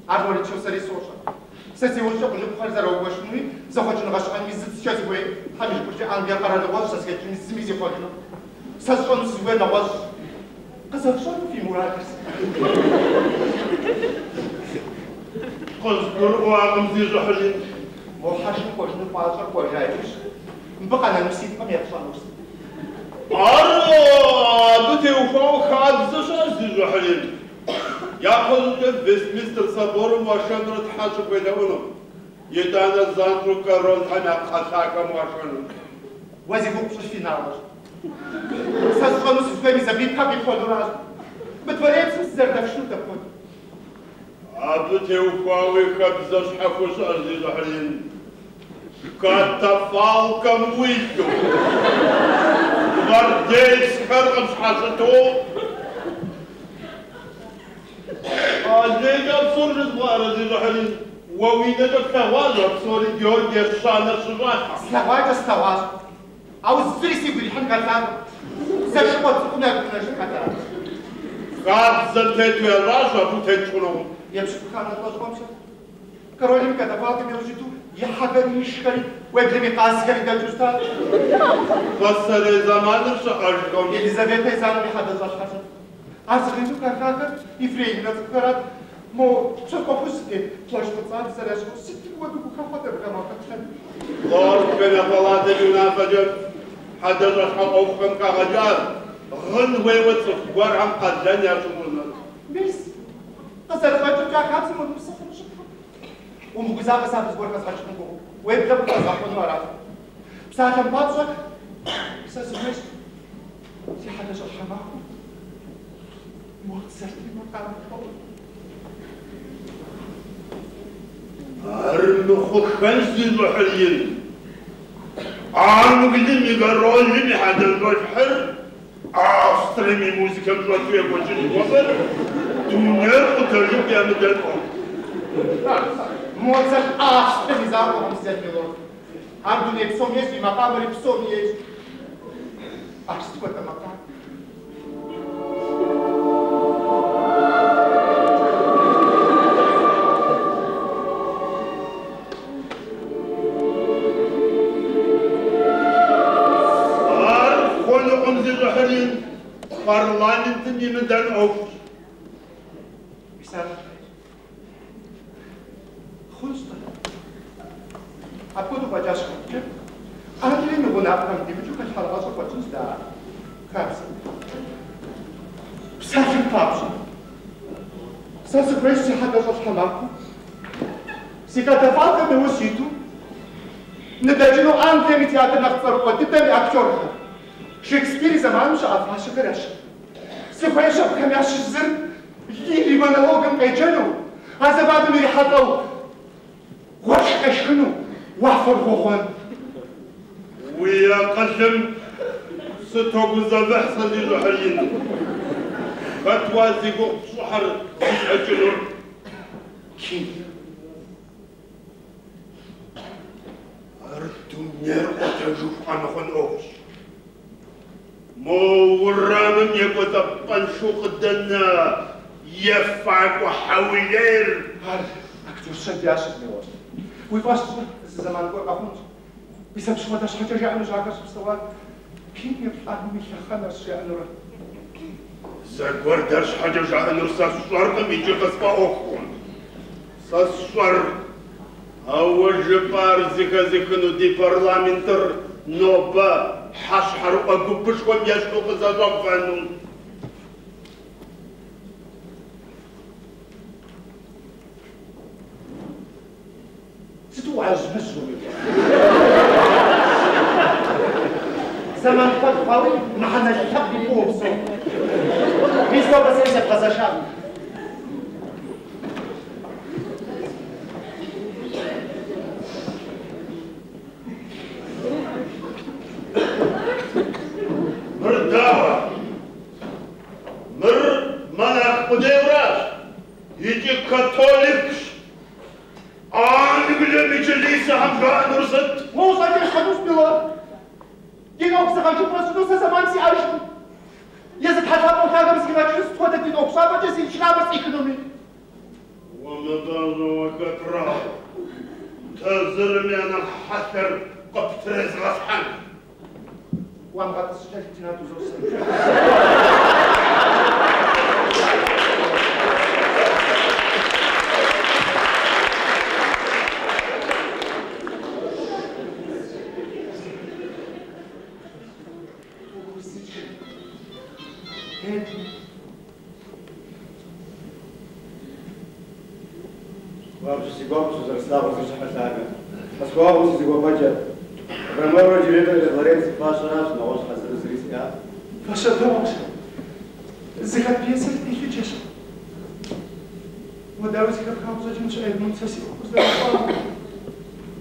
Армори чусари соша. Сеси ушо кулу харза ровошнуи, захочно гашан миз сейчас вы, хамиш бурче Англия парадовал, сейчас я миз миз ходно. Сашон све на вас. Казахшон фимуратис. قصبر وعم زي جحلين. وحشن كوجن فاشر كوجايش. بقى انا نسيت ما يفصلوش. بتي وفاو خاد زشاش زي جحلين. ياخذ ويستمنستر صبور وماشان رتحاش بيدونه. يدانا زانترو كارون انا قساكا ماشان. وازي بوكش في نار. ساشون سفيمي زبيب كابي فودراج. بتوريت زرد شنو تقول. بتي وفاوي خبزش حفوش ارزي جحلين. كاتفالكم ويتو. ورديس خرقش حاجتو. ليجا بصور جزوار ارزي جحلين. ووينة بتواجه بصور جورجي شانا شراحة. سلواجه استواج. او الزريسي بريحان قلتان. زشبط كنا شكتا. خاب زنتيتو الراشا بوتين شنو. يمشي بخانة تجمعش. Королем катафалка мелжиту, я хагаришкали, уэблеми каскали даджуста. Фассары заманыр шақашқам. Елизавета изанами хадазашхаса. Азғиту какака и фрейна цукарат. Мо чакопусте, плашпацан заряжу, сити воду кухафата бгамакатхан. Лорд бенапалата юнафаджат, хадазашқа офқам кағаджар. غن ويوت صفوار عم قدان يا شمونا بس قصر خاطر كا خاطر من مسخر شكرا ومغزا بسا بزور كاس خاطر نكو ويبدا بكاس خاطر مرات بساعه بابزك بس سمعت في حاجه شرحها وقت سرتي ما قام أرنخو خنزي الوحيين عام قدم يقرون لي حدا البحر أسترمي موسيقى مجواتية بوجين وصل دونير وترجم يا مدن موزل أسترمي زارو هم سيدميلون عندنا بسوميش في مقام بسوميش أشتكوا المقام البحرين برلمان تني مدن أوف بسال خلصت أبغى تبغى جالس كم أنا ترى نقول أبغى دي بتشوف الحلقة صار بتشوف ده خمسة بسافر بابس سافر بس حاجة صار حماكو سكتة فاتة بوسيتو ندجنو أنت متياتر نختار قدتني أكتور شكسبير زمان مش عارف عشان كرش سفايش كم يعيش الزر يجي مونولوجم كيجنو هذا بعد ما يحطوا وش كشنو وحفر خوخون ويا قسم ستوجز بحث للحرين فتوازي قوق صحر يسجلون كين أردتم نرقى تجوف عن خن أوش مو ورامم يقول تبنشو قدنا يفعك وحاولير هذا أكتر شد يعشق نواش ويفاش زمان قوي قهونج بسبب شو ما داش حاجة جاء نجاكش بستوار كين يفعل من يخنا الشيء نور زقور داش حاجة جاء نرسا صور كم يجي قصبا أخون صور أول جبار زكنو دي برلمانتر نوبا حشحر وقبش وم يشتو قزازوك فانون ستو عجب الزوي زمان فات قوي ما حنا الحق بيقوم بصوت ميزو بس يسيب قزاشان مرداوة ملك قديوراش يجي كاثوليكش بلا مجلس هم جاء نرصد مو صدق حدوث بلا ينوك سخانشو برسولو سزمان سي عايشو يزد حتى موتاغا مسكيناك جس تودك دي نوكسا بجس يشنابس ايكونومي ومضان وكترا تزرمي انا حثر قبترز غصحان وام غاد تسجلتنا دوزوس Vamos igual os escravos de Chapataga. As povos de Guapaja. Primeiro diretor de Florença faz nas nós fazer os riscos. Faixa dois. Zika piesa e fichas. Modelo zika causa de gente é muito assim. Os da fala.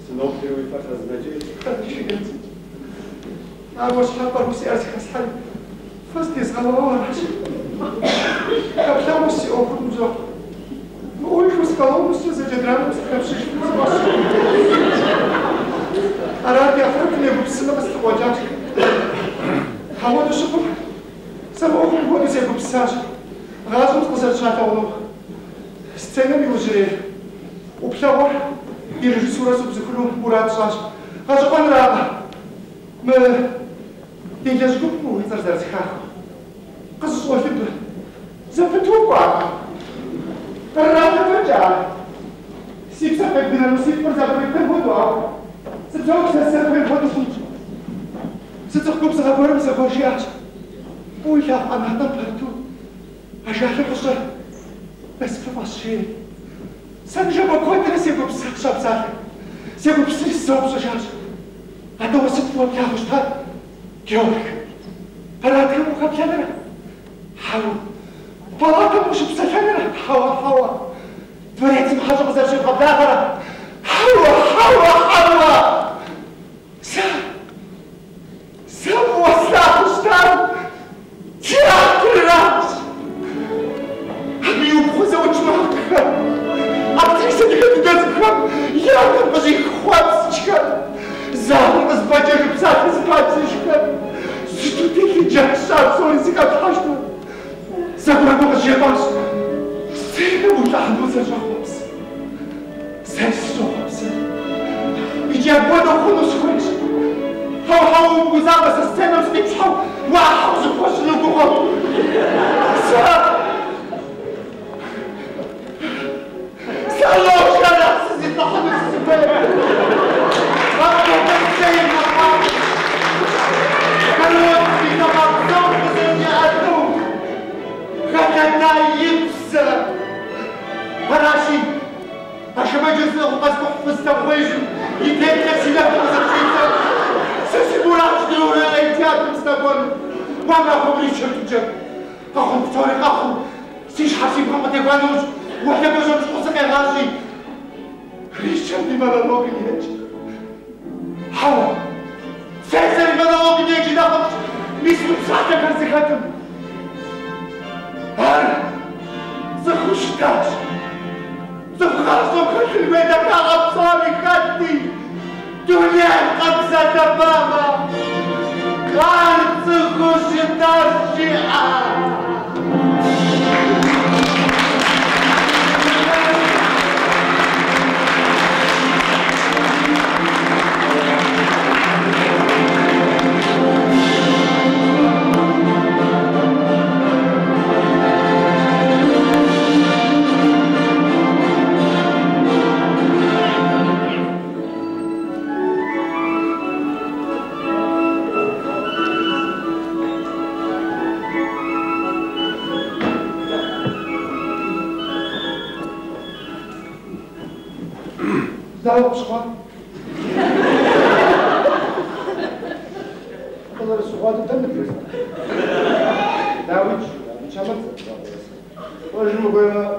Se não tem o faz as medidas. Cada chegante. Água está para você as casal. Faz desgaloras. Capitão se ocultou. Hoje os calouros se ajeitaram os cachos de espaço. A rádio a frente levou para cima desta guardada. A outra chupou. Sabe o que vou dizer para o passagem? Razão de fazer já está o novo. Cena me hoje. O بشاور يرجسوا راسو بزكرو مراد صاش غازقون راه ما تيجازكم مو يزرزر سخاخ قصصوا فيبر زفتوا بعض الرابط رجع سيب سبك بنا نسيب برزا بريك تنبودوا ستوك سسر بين فوتو فوتو ستوكم سغبر مسغوشيات ويا أنا هتبرتو أجاهل قصر بس كفاش شيء سنجيب كويت نسيبه بسخ شاب سيبه بسري الصوب سجاج هذا هو ست فوق يا مشتاق جورك فلاتك مخبيانا حاول فلاتك مش بسكننا حوا تريد محاجة بزر شيء قبل آخر حوا سام وسلاح مشتاق تياتر راس حبيب خوزة وجمعك أبتك سدك بدأتكم يا تبغي خوات سكر زاهر بزباجر بسات زباج سكر ستوتي في جهشات صوري سكر حشتو سكر بوغ جيباش سينا متحدو سجاوبس سيسوبس يجي أبونا خلو سكرش هاو مزابس السنة مستيبشحو واحد زباش لبوغو سألوش يا ناس زيت لحظة السبب ربنا بنسي المقام قالوا في تمرزون بزن يأتوك خدنا يبسر هراشي أشبه جزء وقصدك فستقويجو يتين كسيلة بحزر شيطة سيسيبو راح تدلون الانتياد مستقبل وانا خبري شرطو جب أخو بطارق أخو سيش حسيب محمد يقانوش وحده بجو مش قصة غازي ريشان دي مالا لوغن يجي حوا سيسر مالا لوغن يجي داخل ميسو بساعتك هرزي خاتم هر زخوشتاش زخوشتاش خلق الميدة بتاع أبصاري خدي دنيا قبزة دبابة كانت زخوشتاش شيئا دعوة بشخوان والله الشخوان تبدأ بس دعوة مش عملت ورجل مقويمة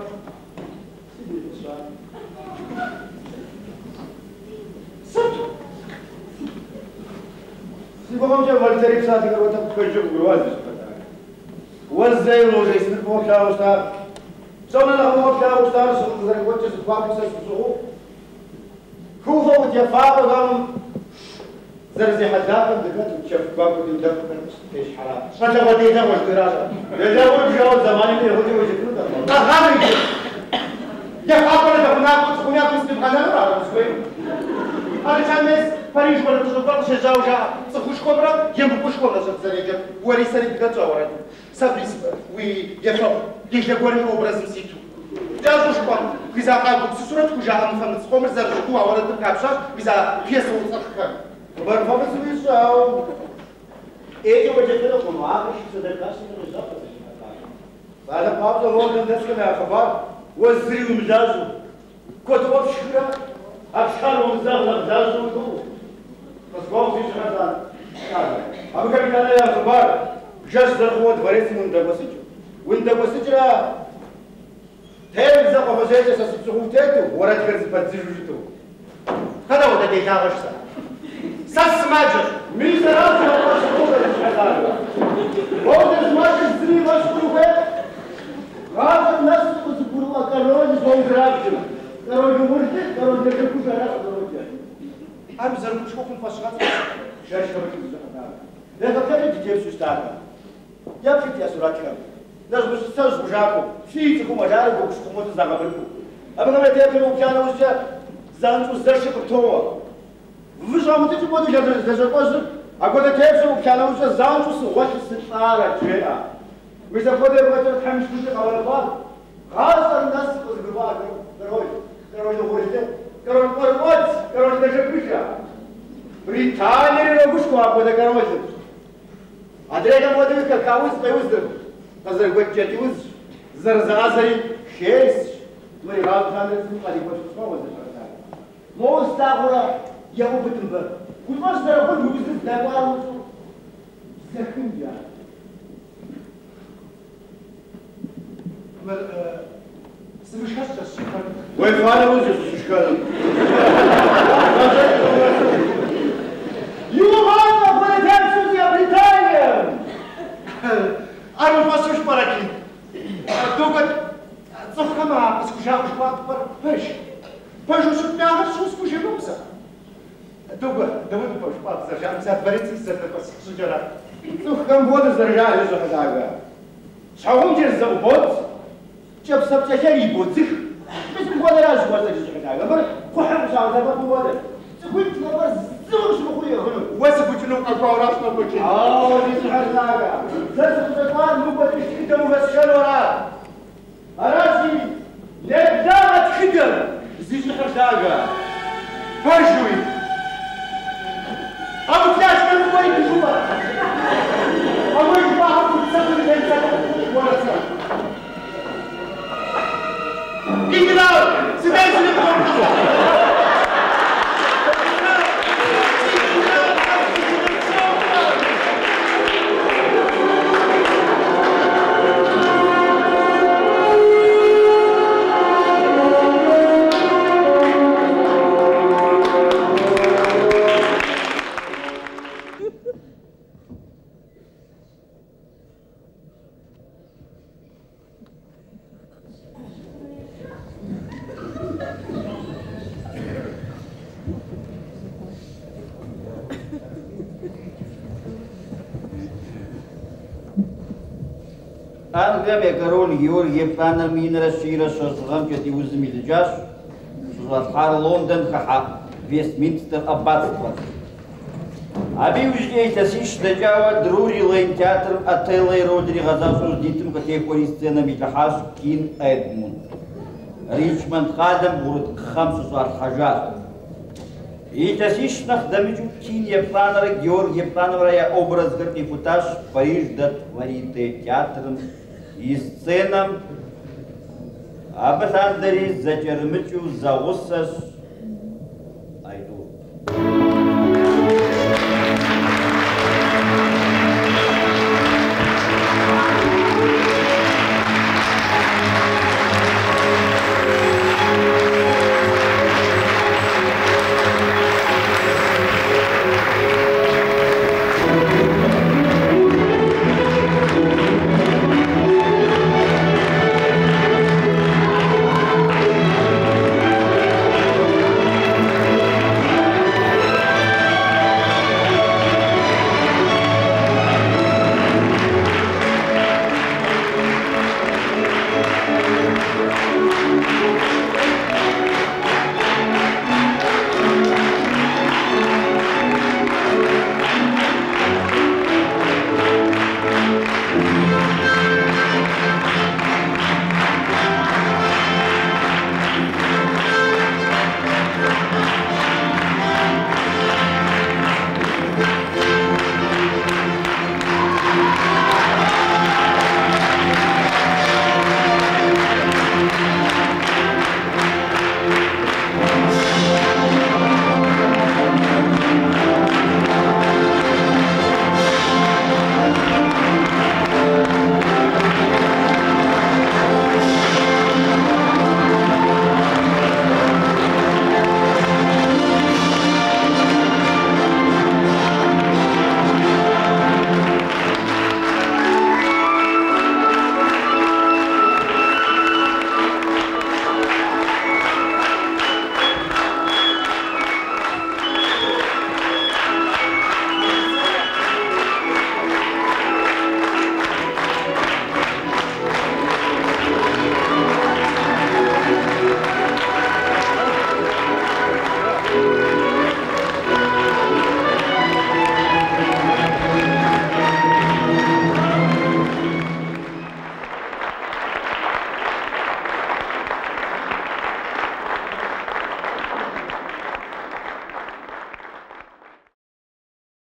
سبتو سيبقى مجال مالتاريك ساعتك الوقت تكجب بروازي وزي ونوزي سنك موكلا وشتار سونا لها موكلا وشتار سونا زي وجه سبقا بسر سبسوه كوفا وتيفاق وضم زرزي حداقا دقات وتشف باكو دي ودفق ايش حرام شاتا وديتا والدراسة يجاوب جاوب زماني من يهودي ويجبنو دفع قهامي يفاق ولا دفناك وتخونياك وستبقى نمرا بسوين هذا كان ناس باريس ولا تشوفر شجاوجا صخوش كبرى يمبوش كبرى زرزي وري سري بقات زورات سابريس ويفاق ليش لقوري وبرازم سيتو جازوش كون بيزا قابو بسورة كوجا أمفهم تسخومر زرجكو وورد بكابشاش بيزا بيسو وصخكا وبرفهم سويساو ايه جو بجتنا كونو آخر شيء صدقاش نرجع هذا بابا هو الناس كنا خبر وزري ومزازو كتب شكرا أبشار ومزاغ مزازو بس قوم في شهادان أبو كم كان يا خبر جاش درخوات بريس من دبسيجو وين دبسيجرا تيل زقوا فزيجة سسبسوه تيتو ورد كرز بتزيجو هذا هو ده ديجا غشتا ساس ماجر مين سراسي وقاش قوة الحقارة وقت ماجر زري مشكوفة هذا الناس تقول أكرون زون غرابجم كرون يمرتك كرون يجركو شهر كرون جاي هم زركو شكوك الفشغات شاش كبير الزحمة ده كده تجيب سوستانا يبكي يا سوراتك ناس بس بجاكو في تكون مجال وكشتموت زعمركو أبغى ما تيجي مكانه وجه زانج وزرش بتوه وجه متى تبغى تجلس تجلس أقول لك تيجي مكانه وجه زانج وسوى السفارة جيا مش أقول لك ما تحمش كل قبل بعض خاصة الناس تقول كروي وورده كروي قربات كروي تجبشة بريطانيا لو بشكو أقول لك كروي أدري كم وده كاوس بيوزر قصدك بتجي وز زرزازي خيس ما يراد ثاني اسمه قديم بس ما وزر مو استغرا يابو بتنبر كل ما استغرا كل يوزر دعوة سكين يا مش هسه وين فانا وزر مش كلام يوم ما تنسوا يا بريطانيا أنا ما سوش براكين دوغت صفقة مع بس كشاف شوات بر فش وسط نعرف شو اسمه شنو بس دوغت فش بات زرجع مسات بريت سنة بس سجرا صفقة بود زرجع يزو حداقة شعوم جرز وبود جاب سبت شري بود زخ بس بود راج بود زرجع حداقة بر كحب شعوم زبط بود تقول تنبر زوج بخويا واسبوتنو أقراش نبوكين دي حداقة زرز بتقال مو بود تشتكي بس شلورا أراسي لبداغة خدم زيج حداقة فشوي أبو فلاش من قوي بجوا أبو يجمع أبو تسافر بين سنة ولا سنة إنجلاو سدايس اللي بقوله أنا بيكرون يور يبقى مين رشيرة شغام كتي وزمي الجاش شغال حار لندن خا ويستمنستر أباتستر أبي وجدي تسيش دجاوة ضروري لين تياتر أتيلي رودري غزاسوس ديتم كتي كوري سцена ميتحاش كين إدمون ريشموند خادم برد 5 حاجات تسيش نخدمجو كين يبقى جور يبقى يا образ грти футаж Париж да творите театром и сценам Абасандери зачермычу за усас